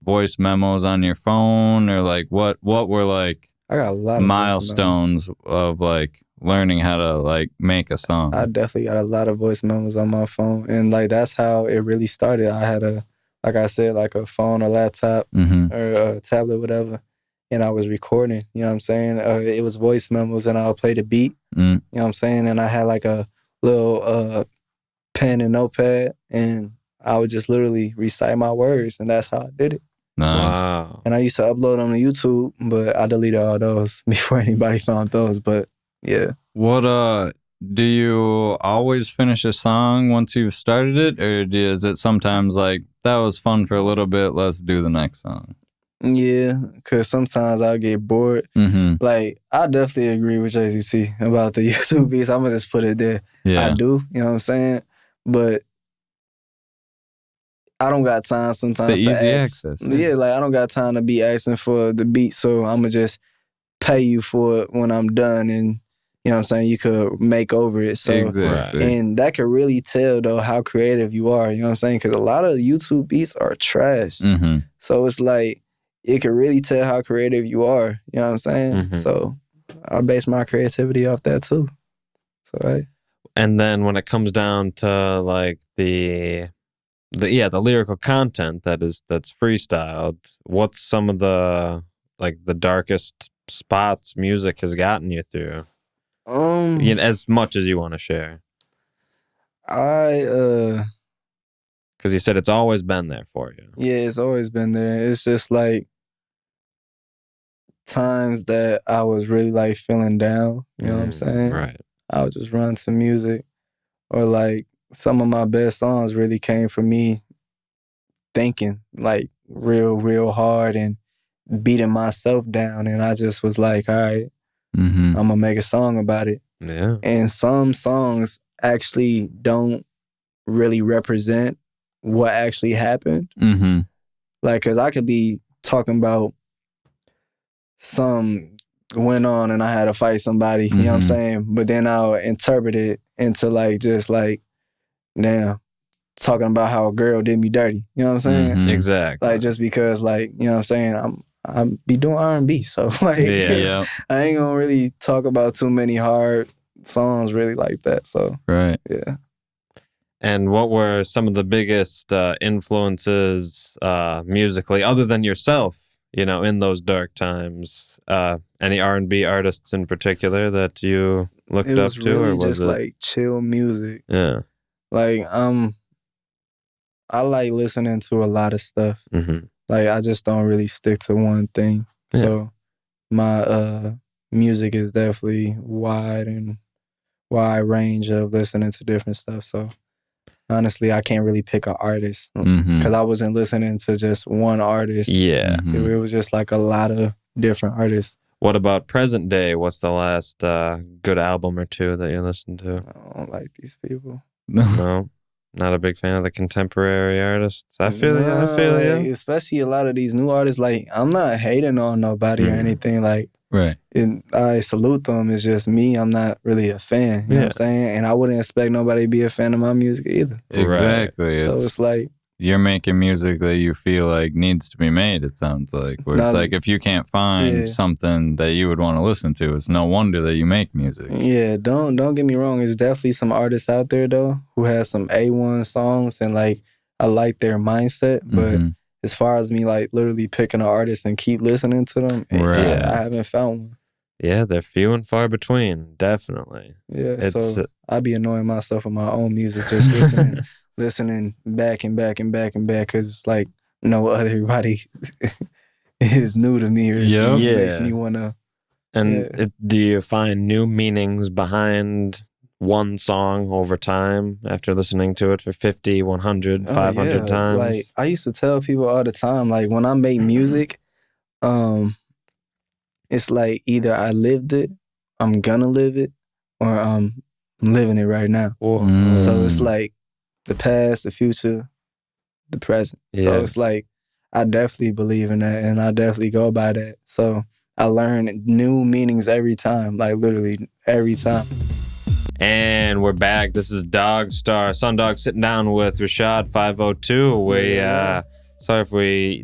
[SPEAKER 1] voice memos on your phone, or like what were like
[SPEAKER 3] I got a lot of
[SPEAKER 1] milestones of like learning how to like make a song?
[SPEAKER 3] I definitely got a lot of voice memos on my phone, and like that's how it really started. I had like I said, like a phone, a laptop, or a tablet, whatever, and I was recording. You know what I'm saying? It was voice memos, and I would play the beat. You know what I'm saying? And I had like a little pen and notepad, and I would just literally recite my words, and that's how I did it.
[SPEAKER 1] Nice.
[SPEAKER 2] Wow.
[SPEAKER 3] And I used to upload them to YouTube, but I deleted all those before anybody found those. But yeah.
[SPEAKER 1] What do you always finish a song once you've started it, or is it sometimes like that was fun for a little bit, let's do the next song?
[SPEAKER 3] Yeah, because sometimes I'll get bored. Like, I definitely agree with JCC about the YouTube beats. I'm going to just put it there.
[SPEAKER 1] Yeah.
[SPEAKER 3] I do, you know what I'm saying? But I don't got time sometimes
[SPEAKER 1] to
[SPEAKER 3] easy
[SPEAKER 1] ask. Access.
[SPEAKER 3] Yeah, like I don't got time to be asking for the beat, so I'm going to just pay you for it when I'm done, and you know what I'm saying, you could make over it. So,
[SPEAKER 1] exactly.
[SPEAKER 3] And that could really tell, though, how creative you are, you know what I'm saying? Because a lot of YouTube beats are trash. So it's like, it could really tell how creative you are, you know what I'm saying? So I base my creativity off that too. So, right.
[SPEAKER 2] And then when it comes down to like the lyrical content that's freestyled, what's some of the like the darkest spots music has gotten you through? As much as you want to share.
[SPEAKER 3] Because
[SPEAKER 2] you said it's always been there for you.
[SPEAKER 3] Yeah, it's always been there. It's just like times that I was really like feeling down, you know what I'm saying?
[SPEAKER 2] Right.
[SPEAKER 3] I would just run to music, or like some of my best songs really came from me thinking like real hard and beating myself down, and I just was like, all right, I'm gonna make a song about it.
[SPEAKER 2] Yeah.
[SPEAKER 3] And some songs actually don't really represent what actually happened. Like, cause I could be talking about some went on and I had to fight somebody, you know what I'm saying? But then I'll interpret it into like, just like, damn, talking about how a girl did me dirty, you know what I'm saying?
[SPEAKER 2] Exactly.
[SPEAKER 3] Like, just because, like, you know what I'm saying, I'm be doing R&B, so like, I ain't gonna really talk about too many hard songs really like that, so.
[SPEAKER 1] Right.
[SPEAKER 3] Yeah.
[SPEAKER 2] And what were some of the biggest influences musically, other than yourself, in those dark times? Any R&B artists in particular that you looked up to?
[SPEAKER 3] Really,
[SPEAKER 2] or was
[SPEAKER 3] just
[SPEAKER 2] it
[SPEAKER 3] like chill music.
[SPEAKER 2] Yeah.
[SPEAKER 3] Like, I like listening to a lot of stuff. Like, I just don't really stick to one thing.
[SPEAKER 2] Yeah.
[SPEAKER 3] So my music is definitely wide range of listening to different stuff. So honestly, I can't really pick an artist because I wasn't listening to just one artist.
[SPEAKER 2] Yeah.
[SPEAKER 3] It was just like a lot of different artists.
[SPEAKER 2] What about present day? What's the last good album or two that you listened to?
[SPEAKER 3] I don't like these people.
[SPEAKER 2] No, not a big fan of the contemporary artists. I feel you. I feel you.
[SPEAKER 3] Especially a lot of these new artists. Like, I'm not hating on nobody or anything. Like,
[SPEAKER 1] right.
[SPEAKER 3] And I salute them. It's just me. I'm not really a fan. You know what I'm saying? And I wouldn't expect nobody to be a fan of my music either.
[SPEAKER 1] Exactly.
[SPEAKER 3] So it's like,
[SPEAKER 1] you're making music that you feel like needs to be made, it sounds like. Where it's like, if you can't find something that you would want to listen to, it's no wonder that you make music.
[SPEAKER 3] Yeah, don't get me wrong. There's definitely some artists out there, though, who have some A1 songs, and, like, I like their mindset. But as far as me, like, literally picking an artist and keep listening to them, I haven't found one.
[SPEAKER 2] Yeah, they're few and far between, definitely.
[SPEAKER 3] Yeah, so I be annoying myself with my own music, just listening back and back and back and back, because it's like, no, everybody is new to me, or makes me want to.
[SPEAKER 2] And do you find new meanings behind one song over time after listening to it for 50, 100, 500 times?
[SPEAKER 3] Like, I used to tell people all the time, like, when I make music, it's like either I lived it, I'm gonna live it, or I'm living it right now. So it's like the past, the future, the present. So it's like, I definitely believe in that, and I definitely go by that. So I learn new meanings every time, like literally every time.
[SPEAKER 2] And we're back. This is DogStar. Sundog sitting down with Rashad502. Sorry if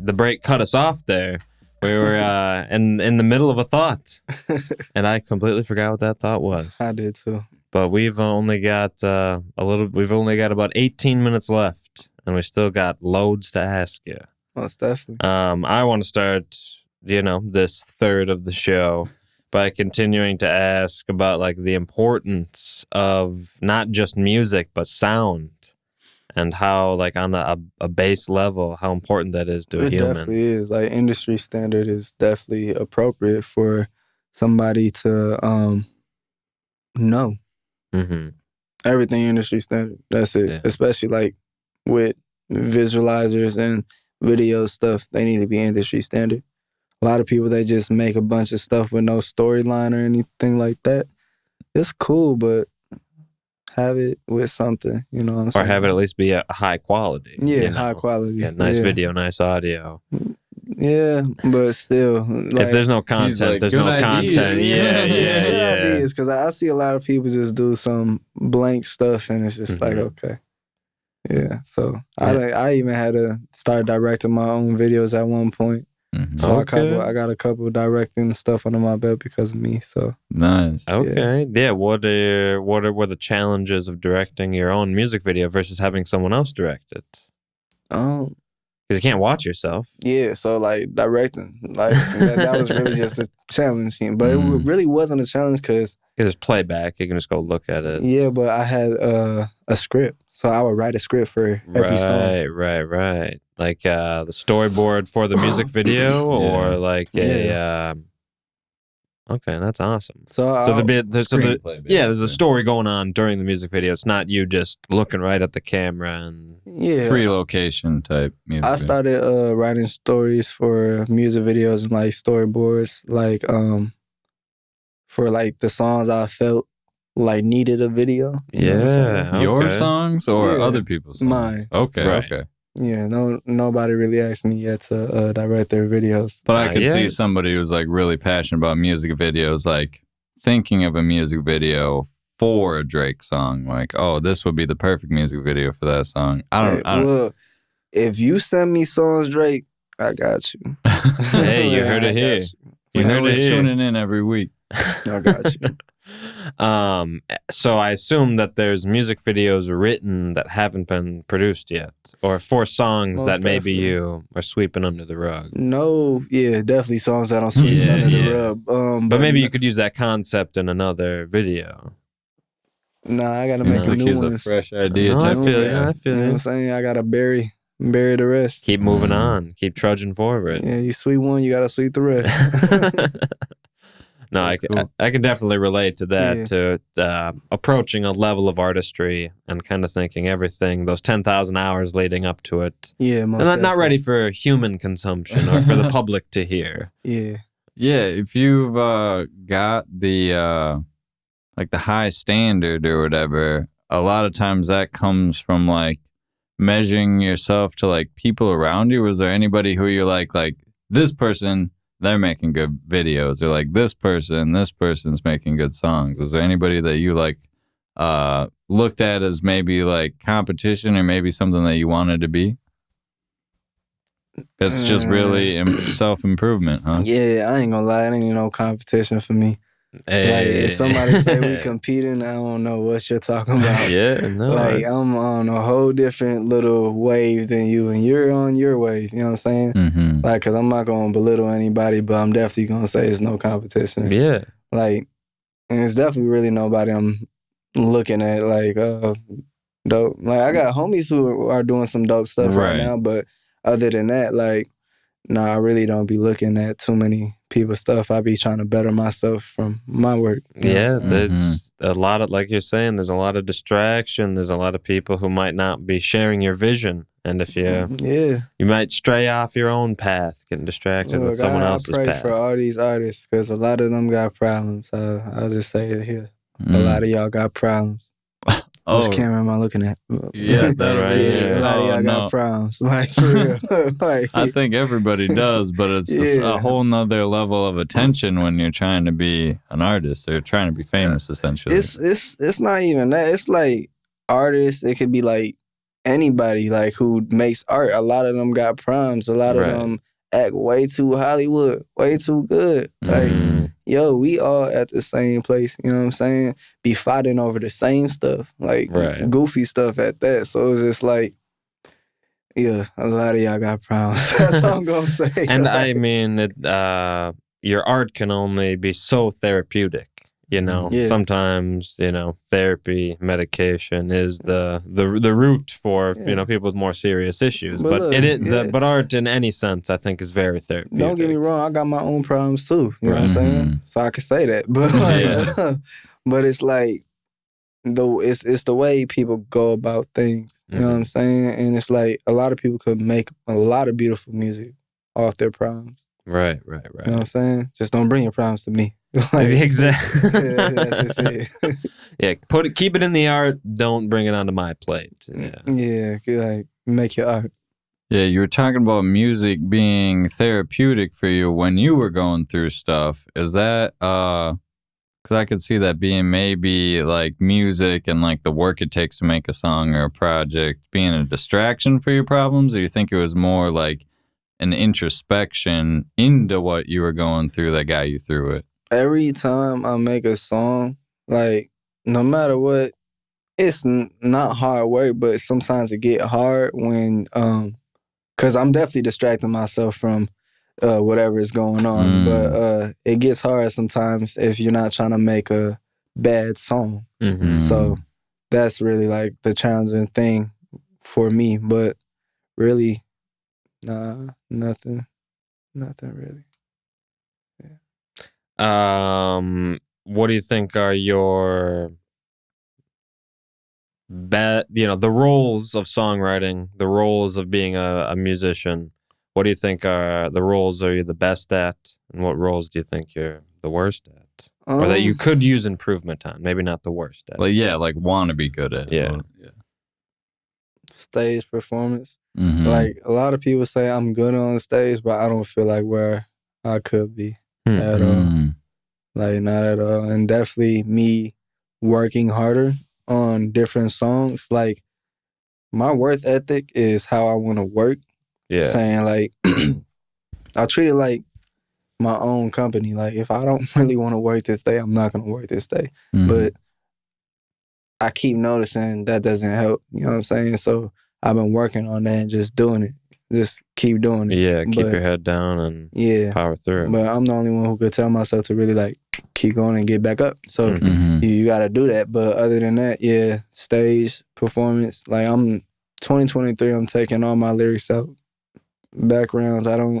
[SPEAKER 2] the break cut us off there. We were in the middle of a thought, and I completely forgot what that thought was.
[SPEAKER 3] I did too.
[SPEAKER 2] But we've only got We've only got about 18 minutes left, and we still got loads to ask you.
[SPEAKER 3] Most definitely.
[SPEAKER 2] I want to start, this third of the show by continuing to ask about, like, the importance of not just music but sound, and how, like, on a base level, how important that is to a human.
[SPEAKER 3] It definitely is. Like, industry standard is definitely appropriate for somebody to know. Everything industry standard. That's it. Especially, like, with visualizers and video stuff, they need to be industry standard. A lot of people, they just make a bunch of stuff with no storyline or anything like that. It's cool, but have it with something, you know what I'm saying?
[SPEAKER 2] Or have it at least be a high quality.
[SPEAKER 3] High quality.
[SPEAKER 2] Yeah, nice video, nice audio.
[SPEAKER 3] Yeah, but still. Like,
[SPEAKER 2] if there's no content, there's no content. Yeah.
[SPEAKER 3] Ideas, because I see a lot of people just do some blank stuff, and it's just like, okay. Yeah, so I even had to start directing my own videos at one point. So I got a couple directing stuff under my belt because of me. So
[SPEAKER 1] nice.
[SPEAKER 2] Okay. Yeah. What were the challenges of directing your own music video versus having someone else direct it? Because you can't watch yourself.
[SPEAKER 3] Yeah. So, like, directing, like, that was really just a challenge, but it really wasn't a challenge because
[SPEAKER 2] there's playback. You can just go look at it.
[SPEAKER 3] Yeah, but I had a script, so I would write a script for every song.
[SPEAKER 2] Right. Like the storyboard for the music video, or like a. Okay, that's awesome.
[SPEAKER 3] So
[SPEAKER 2] there's a story going on during the music video. It's not you just looking right at the camera and
[SPEAKER 1] 3-location type music.
[SPEAKER 3] I started writing stories for music videos and, like, storyboards, like for, like, the songs I felt like needed a video.
[SPEAKER 1] Your songs or other people's songs?
[SPEAKER 3] Mine.
[SPEAKER 1] Okay.
[SPEAKER 3] Yeah, nobody really asked me yet to direct their videos.
[SPEAKER 1] But I could see somebody who's, like, really passionate about music videos, like, thinking of a music video for a Drake song. Like, oh, this would be the perfect music video for that song. I don't.
[SPEAKER 3] Well, if you send me songs, Drake, I got you.
[SPEAKER 2] Hey, you heard it here.
[SPEAKER 1] You heard it tuning in every week.
[SPEAKER 3] I got you.
[SPEAKER 2] So I assume that there's music videos written that haven't been produced yet, or for songs that maybe you are sweeping under the rug.
[SPEAKER 3] No, definitely songs that I'm sweeping under the rug.
[SPEAKER 2] But maybe you could use that concept in another video.
[SPEAKER 3] Nah, I gotta make a new one.
[SPEAKER 1] A fresh idea.
[SPEAKER 2] I feel you.
[SPEAKER 3] You know what I'm saying? I gotta bury the rest.
[SPEAKER 2] Keep moving on. Keep trudging forward.
[SPEAKER 3] Yeah, you sweep one, you gotta sweep the rest.
[SPEAKER 2] No, I can definitely relate to that, to approaching a level of artistry and kind of thinking everything, those 10,000 hours leading up to it.
[SPEAKER 3] Yeah,
[SPEAKER 2] not ready for human consumption or for the public to hear.
[SPEAKER 3] Yeah.
[SPEAKER 1] Yeah, if you've got the like the high standard or whatever, a lot of times that comes from like measuring yourself to like people around you. Was there anybody who you're like this person, they're making good videos, or like this person's making good songs? Was there anybody that you like looked at as maybe like competition or maybe something that you wanted to be? That's just really self-improvement, huh?
[SPEAKER 3] Yeah, I ain't gonna lie, it ain't no competition for me. Like, if somebody say we competing, I don't know what you're talking about.
[SPEAKER 2] Yeah, no.
[SPEAKER 3] Like, I'm on a whole different little wave than you, and you're on your wave, you know what I'm saying?
[SPEAKER 1] Mm-hmm.
[SPEAKER 3] Like, because I'm not going to belittle anybody, but I'm definitely going to say it's no competition.
[SPEAKER 2] Yeah.
[SPEAKER 3] Like, and it's definitely really nobody I'm looking at, like, dope. Like, I got homies who are doing some dope stuff right now, but other than that, like, no, I really don't be looking at too many people's stuff. I be trying to better myself from my work.
[SPEAKER 2] Yeah, there's a lot of, like you're saying, there's a lot of distraction. There's a lot of people who might not be sharing your vision. And if you might stray off your own path, getting distracted with someone else's path.
[SPEAKER 3] I pray for all these artists because a lot of them got problems. I'll just say it here. A lot of y'all got problems. Which camera am I looking at?
[SPEAKER 1] Yeah, that right.
[SPEAKER 3] Yeah, a lot of y'all got problems. Like, for real. Like,
[SPEAKER 1] I think everybody does, but it's a whole nother level of attention when you're trying to be an artist or trying to be famous, essentially.
[SPEAKER 3] It's not even that. It's like artists. It could be like anybody like who makes art. A lot of them got problems. A lot of them act way too Hollywood, way too good. Like, yo, we all at the same place, you know what I'm saying? Be fighting over the same stuff, like goofy stuff at that. So it's just like, yeah, a lot of y'all got problems. That's all I'm going to say.
[SPEAKER 2] And I mean, your art can only be so therapeutic, you know?
[SPEAKER 3] Yeah.
[SPEAKER 2] Sometimes, you know, therapy, medication is the route for, you know, people with more serious issues. But look, it is, but art in any sense, I think, is very therapeutic.
[SPEAKER 3] Don't get me wrong, I got my own problems too. You know what I'm saying? So I can say that. But like, but it's like it's the way people go about things. You know what I'm saying? And it's like a lot of people could make a lot of beautiful music off their problems.
[SPEAKER 2] Right.
[SPEAKER 3] You know what I'm saying? Just don't bring your problems to me.
[SPEAKER 2] Like, exactly.
[SPEAKER 3] That's it.
[SPEAKER 2] Yeah, keep it in the art. Don't bring it onto my plate.
[SPEAKER 3] Yeah, like make your art.
[SPEAKER 1] Yeah, you were talking about music being therapeutic for you when you were going through stuff. Is that because I could see that being maybe like music and like the work it takes to make a song or a project being a distraction for your problems, or you think it was more like an introspection into what you were going through that got you through it?
[SPEAKER 3] Every time I make a song, like, no matter what, it's not hard work, but sometimes it get hard when, because I'm definitely distracting myself from whatever is going on. But it gets hard sometimes if you're not trying to make a bad song. So that's really like the challenging thing for me. But really, nothing really.
[SPEAKER 2] What do you think are your the roles of songwriting, the roles of being a musician? What do you think are the roles are you the best at, and what roles do you think you're the worst at, or that you could use improvement on? Maybe not the worst at.
[SPEAKER 1] Like want to be good at.
[SPEAKER 2] Yeah.
[SPEAKER 3] Stage performance. Like, a lot of people say I'm good on stage, but I don't feel like where I could be at all. Like, not at all. And definitely me working harder on different songs. Like, my work ethic is how I want to work. Yeah. Saying, like, I treat it like my own company. Like, if I don't really want to work this day, I'm not going to work this day. But I keep noticing that doesn't help. You know what I'm saying? So I've been working on that and just doing it. Just keep doing it.
[SPEAKER 2] Yeah, keep your head down and power through.
[SPEAKER 3] But I'm the only one who could tell myself to really, like, keep going and get back up. So you got to do that. But other than that, stage performance. Like, I'm 2023, I'm taking all my lyrics out. Backgrounds, I don't,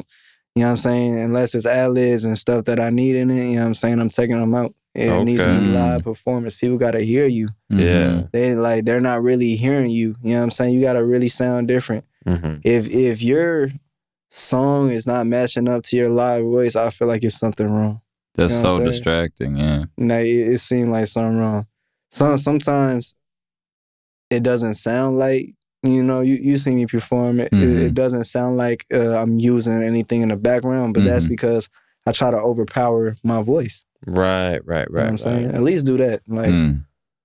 [SPEAKER 3] you know what I'm saying? Unless it's ad-libs and stuff that I need in it, you know what I'm saying? I'm taking them out. It needs to be live performance. People got to hear you.
[SPEAKER 2] Yeah.
[SPEAKER 3] They're not really hearing you. You know what I'm saying? You got to really sound different. If you're song is not matching up to your live voice, I feel like it's something wrong.
[SPEAKER 1] That's
[SPEAKER 3] You know what
[SPEAKER 1] so
[SPEAKER 3] I'm saying?
[SPEAKER 1] distracting. Yeah.
[SPEAKER 3] Like, it seemed like something wrong. Sometimes it doesn't sound like, you see me perform. It doesn't sound like I'm using anything in the background, but that's because I try to overpower my voice.
[SPEAKER 2] Right.
[SPEAKER 3] You know what I'm saying? At least do that. Like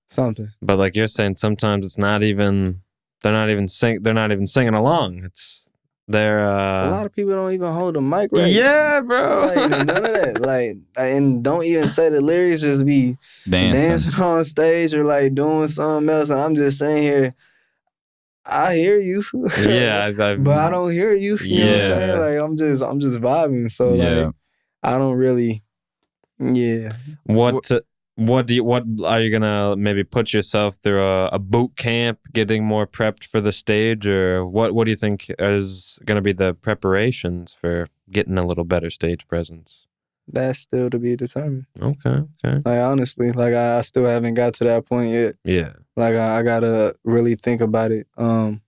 [SPEAKER 3] something.
[SPEAKER 2] But like you're saying, sometimes it's not even, they're not even singing along. They're
[SPEAKER 3] a lot of people don't even hold the mic right.
[SPEAKER 2] Yeah, bro.
[SPEAKER 3] Like, none of that. Like, and don't even say the lyrics, just be dancing on stage or like doing something else. And I'm just saying here, I hear you.
[SPEAKER 2] Yeah,
[SPEAKER 3] but I don't hear you. You know what I'm saying? Like, I'm just vibing. So like, I don't really. Yeah.
[SPEAKER 2] What are you gonna maybe put yourself through a boot camp, getting more prepped for the stage, or what do you think is gonna be the preparations for getting a little better stage presence?
[SPEAKER 3] That's still to be determined.
[SPEAKER 2] Okay.
[SPEAKER 3] Like, honestly, like I still haven't got to that point yet.
[SPEAKER 2] Yeah.
[SPEAKER 3] Like I gotta really think about it. But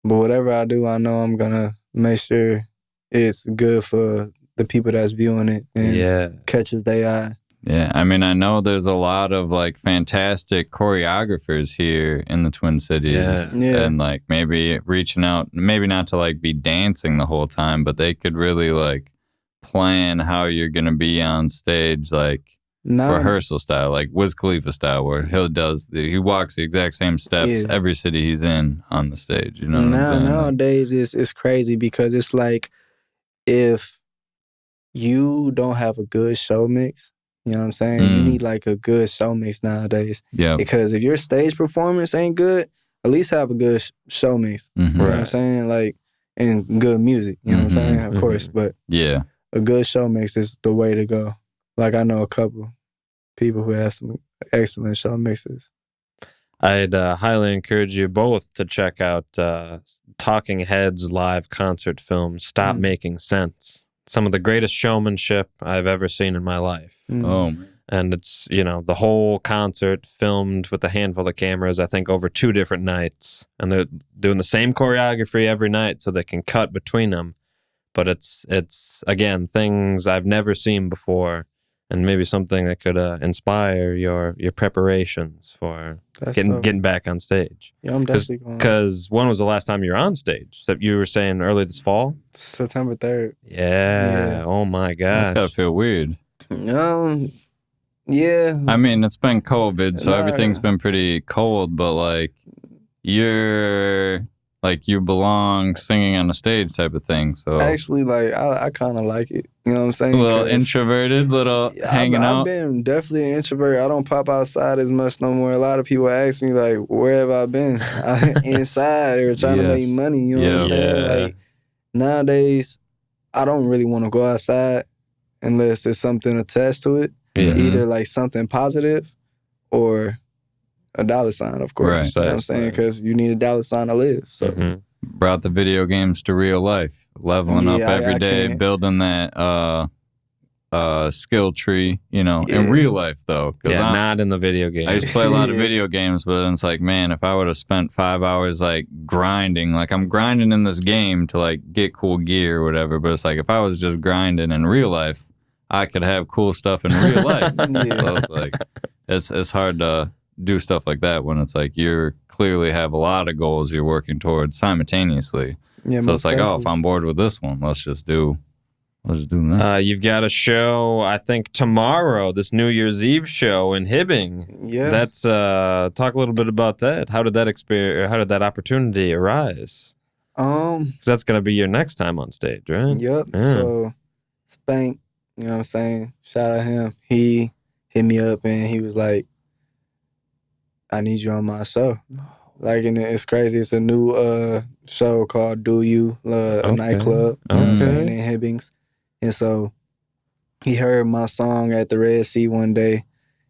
[SPEAKER 3] whatever I do, I know I'm gonna make sure it's good for the people that's viewing it and catches their eye.
[SPEAKER 1] Yeah, I mean, I know there's a lot of like fantastic choreographers here in the Twin Cities, and like maybe reaching out, maybe not to like be dancing the whole time, but they could really like plan how you're gonna be on stage, like rehearsal style, like Wiz Khalifa style, where he walks the exact same steps every city he's in on the stage. You know,
[SPEAKER 3] nowadays it's crazy because it's like if you don't have a good show mix. You know what I'm saying? You need like a good show mix nowadays. Yeah. Because if your stage performance ain't good, at least have a good show mix. You know what I'm saying? Like, and good music. You know what I'm saying? Of course, but a good show mix is the way to go. Like, I know a couple people who have some excellent show mixes.
[SPEAKER 2] I'd highly encourage you both to check out Talking Heads live concert film, Stop Making Sense. Some of the greatest showmanship I've ever seen in my life.
[SPEAKER 1] Oh, man.
[SPEAKER 2] And it's, the whole concert filmed with a handful of cameras, I think over 2 different nights. And they're doing the same choreography every night so they can cut between them. But it's again, things I've never seen before. And maybe something that could inspire your preparations for getting back on stage.
[SPEAKER 3] Yeah, I'm definitely going.
[SPEAKER 2] Because when was the last time you were on stage? That you were saying early this fall?
[SPEAKER 3] September 3rd.
[SPEAKER 2] Yeah. Oh my gosh.
[SPEAKER 1] That's gotta feel weird.
[SPEAKER 3] Yeah.
[SPEAKER 1] I mean, it's been COVID, so everything's been pretty cold. But like, you belong singing on a stage type of thing. So
[SPEAKER 3] actually, like I kind of like it. You know what I'm saying?
[SPEAKER 1] A little introverted, hanging out.
[SPEAKER 3] I've been definitely an introvert. I don't pop outside as much no more. A lot of people ask me like, where have I been? Inside or trying to make money. You know what I'm saying? Like nowadays, I don't really want to go outside unless there's something attached to it. Either like something positive or a dollar sign, of course.
[SPEAKER 1] Right.
[SPEAKER 3] You know what I'm saying? Because you need a dollar sign to live. So
[SPEAKER 1] brought the video games to real life, leveling up every day, building that skill tree, in real life though.
[SPEAKER 2] Not in the video game.
[SPEAKER 1] I used to play a lot of video games, but it's like, man, if I would have spent 5 hours like grinding, like I'm grinding in this game to like get cool gear or whatever, but it's like if I was just grinding in real life, I could have cool stuff in real life. So it's like it's hard to do stuff like that when it's like you clearly have a lot of goals you're working towards simultaneously. Yeah, so it's like, if I'm bored with this one, let's just do that.
[SPEAKER 2] You've got a show, I think tomorrow, this New Year's Eve show in Hibbing.
[SPEAKER 3] Yeah,
[SPEAKER 2] that's talk a little bit about that. How did that opportunity arise? Because that's gonna be your next time on stage, right?
[SPEAKER 3] Yep. Yeah. So Spank, you know what I'm saying? Shout out him. He hit me up and he was like, I need you on my show. Like, and it's crazy. It's a new show called Do You, a nightclub. You know what I'm saying, in Hibbings. And so he heard my song at the Red Sea one day,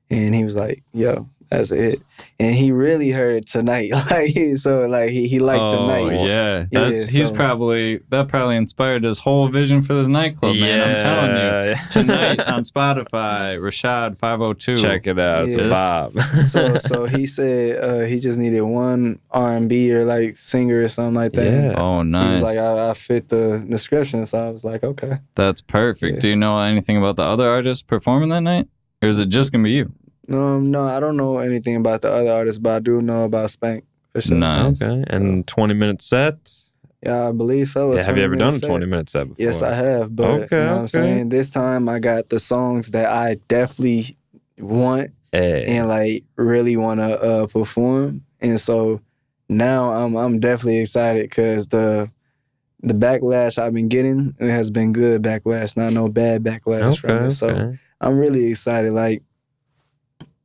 [SPEAKER 3] and he was like, yo, That's it. And he really heard Tonight. Like he liked Tonight.
[SPEAKER 1] Yeah. That probably inspired his whole vision for this nightclub, man. I'm telling you. Tonight on Spotify, Rashad502.
[SPEAKER 2] Check it out. It's a Bob.
[SPEAKER 3] so he said he just needed one R&B or like singer or something like that.
[SPEAKER 2] Yeah.
[SPEAKER 1] Oh, nice.
[SPEAKER 3] He was like, I fit the description, so I was like, okay.
[SPEAKER 1] That's perfect. Yeah. Do you know anything about the other artists performing that night? Or is it just going to be you?
[SPEAKER 3] No, I don't know anything about the other artists, but I do know about Spank for sure.
[SPEAKER 2] Nice. Okay. And 20-minute set?
[SPEAKER 3] Yeah, I believe so.
[SPEAKER 2] Yeah, have you ever done a 20-minute set before?
[SPEAKER 3] Yes, I have. But you know what I'm saying? This time I got the songs that I definitely want and like really want to perform. And so now I'm definitely excited because the backlash I've been getting, it has been good backlash, not no bad backlash from it. So I'm really excited. Like,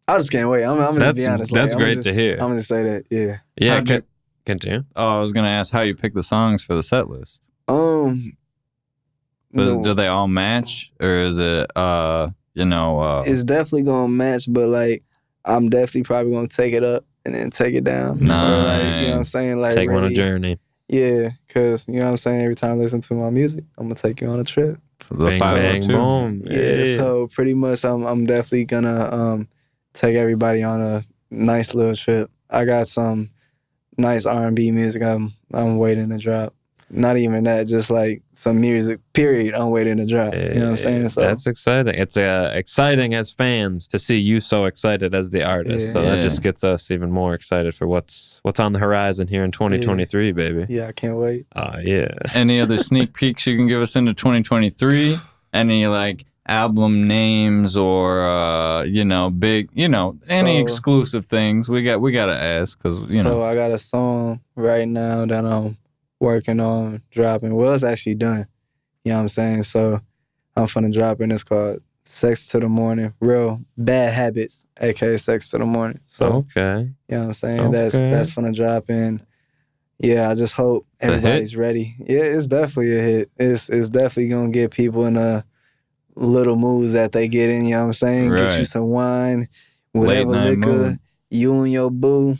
[SPEAKER 3] I just can't wait. I'm gonna be honest.
[SPEAKER 2] That's great to hear.
[SPEAKER 3] I'm gonna say that. Yeah.
[SPEAKER 2] Yeah. Continue.
[SPEAKER 1] Oh, I was gonna ask how you pick the songs for the set list.
[SPEAKER 3] Do
[SPEAKER 1] they all match, or is it
[SPEAKER 3] It's definitely gonna match, but like I'm definitely probably gonna take it up and then take it down.
[SPEAKER 1] Nice.
[SPEAKER 3] Or like, you know what I'm saying? Like
[SPEAKER 2] take on a journey.
[SPEAKER 3] Yeah, because you know what I'm saying. Every time I listen to my music, I'm gonna take you on a trip.
[SPEAKER 1] The 502.
[SPEAKER 2] Boom.
[SPEAKER 3] Yeah. So pretty much, I'm definitely gonna take everybody on a nice little trip. I got some nice R&B music I'm waiting to drop. Not even that, just like some music, period, I'm waiting to drop. You know what I'm saying? So
[SPEAKER 2] that's exciting. It's exciting as fans to see you so excited as the artist.
[SPEAKER 3] Yeah.
[SPEAKER 2] So that just gets us even more excited for what's on the horizon here in 2023, baby.
[SPEAKER 3] Yeah, I can't wait.
[SPEAKER 2] Yeah.
[SPEAKER 1] Any other sneak peeks you can give us into 2023? Any like album names or big, any exclusive things? We got to ask because
[SPEAKER 3] So I got a song right now that I'm working on dropping. Well, it's actually done. You know what I'm saying? So I'm finna drop it. It's called Sex to the Morning. Real Bad Habits, aka Sex to the Morning. So you know what I'm saying?
[SPEAKER 2] Okay.
[SPEAKER 3] That's finna drop in. Yeah, I just hope everybody's ready. Yeah, it's definitely a hit. It's definitely gonna get people in a little moods that they get in, you know what I'm saying?
[SPEAKER 1] Right.
[SPEAKER 3] Get you some wine, whatever liquor,
[SPEAKER 1] mood.
[SPEAKER 3] You and your boo.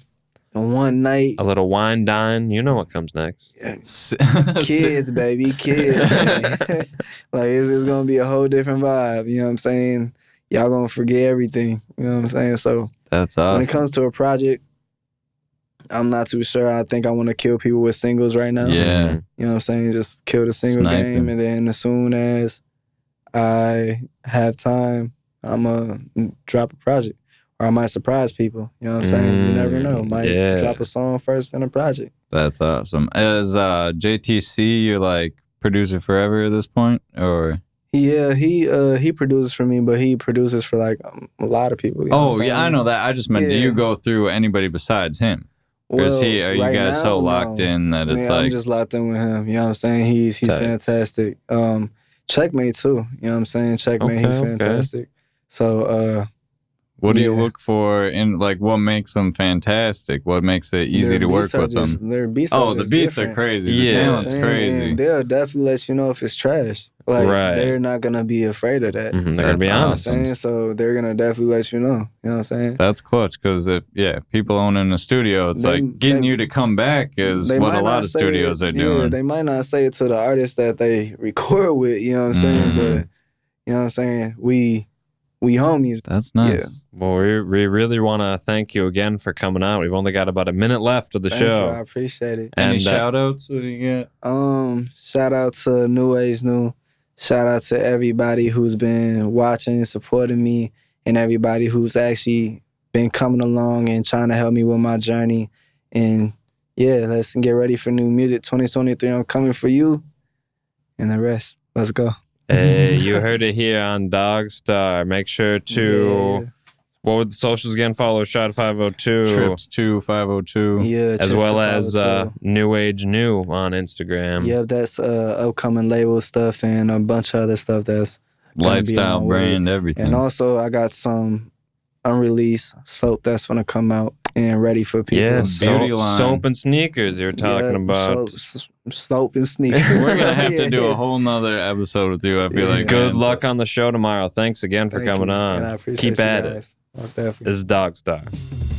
[SPEAKER 3] One night.
[SPEAKER 2] A little wine dine. You know what comes next.
[SPEAKER 3] Kids, baby. Kids. Like, it's going to be a whole different vibe. You know what I'm saying? Y'all going to forget everything. You know what I'm saying? So,
[SPEAKER 1] that's awesome.
[SPEAKER 3] When it comes to a project, I'm not too sure. I think I want to kill people with singles right now.
[SPEAKER 1] Yeah.
[SPEAKER 3] You know what I'm saying? Just kill the single game. And then as soon as I have time, I'm going to drop a project. Or I might surprise people. You know what I'm saying? You never know. Might drop a song first in a project.
[SPEAKER 1] That's awesome. As JTC, you're like producer forever at this point? Or
[SPEAKER 3] yeah, he produces for me, but he produces for like a lot of people. You know what I'm
[SPEAKER 1] I know that. I just meant, do you go through anybody besides him? Or are you guys so locked in that it's like...
[SPEAKER 3] I'm just locked in with him. You know what I'm saying? He's fantastic. Checkmate too. You know what I'm saying? Checkmate, he's fantastic. So...
[SPEAKER 1] what do you look for in, like, what makes them fantastic? What makes it easy to work with them?
[SPEAKER 3] Their beats are
[SPEAKER 1] the beats
[SPEAKER 3] different.
[SPEAKER 1] are crazy. The talent's crazy.
[SPEAKER 3] And they'll definitely let you know if it's trash. Like, they're not going to be afraid of that.
[SPEAKER 2] They're going to be honest.
[SPEAKER 3] You know what I'm saying? So they're going to definitely let you know. You know what I'm saying?
[SPEAKER 1] That's clutch because, people owning a studio, it's like getting you to come back is what a lot of studios are doing.
[SPEAKER 3] They might not say it to the artist that they record with, you know what I'm saying? But, you know what I'm saying? We homies.
[SPEAKER 1] That's nice.
[SPEAKER 3] Yeah.
[SPEAKER 2] Well, we really want to thank you again for coming out. We've only got about a minute left of the show.
[SPEAKER 3] I appreciate it.
[SPEAKER 1] Any shout outs? What do you get?
[SPEAKER 3] Shout out to New Age New. Shout out to everybody who's been watching, supporting me, and everybody who's actually been coming along and trying to help me with my journey. And yeah, let's get ready for new music. 2023, I'm coming for you. And the rest. Let's go.
[SPEAKER 2] Hey, you heard it here on DogStar. Make sure to, what were the socials again? Follow Rashad502.
[SPEAKER 1] Trips to 502.
[SPEAKER 3] Yeah,
[SPEAKER 2] as well as New Age New on Instagram.
[SPEAKER 3] Yeah, that's upcoming label stuff and a bunch of other stuff that's
[SPEAKER 1] lifestyle brand, everything.
[SPEAKER 3] And also, I got some unreleased soap that's going to come out and ready for people.
[SPEAKER 2] Yeah, soap and sneakers you were talking about.
[SPEAKER 3] Soap and sneakers.
[SPEAKER 1] We're going to have to do a whole nother episode with you, I feel like.
[SPEAKER 2] Good luck on the show tomorrow. Thanks again for coming on.
[SPEAKER 3] And I appreciate
[SPEAKER 2] Keep at it.
[SPEAKER 3] Most definitely.
[SPEAKER 2] This is DogStar.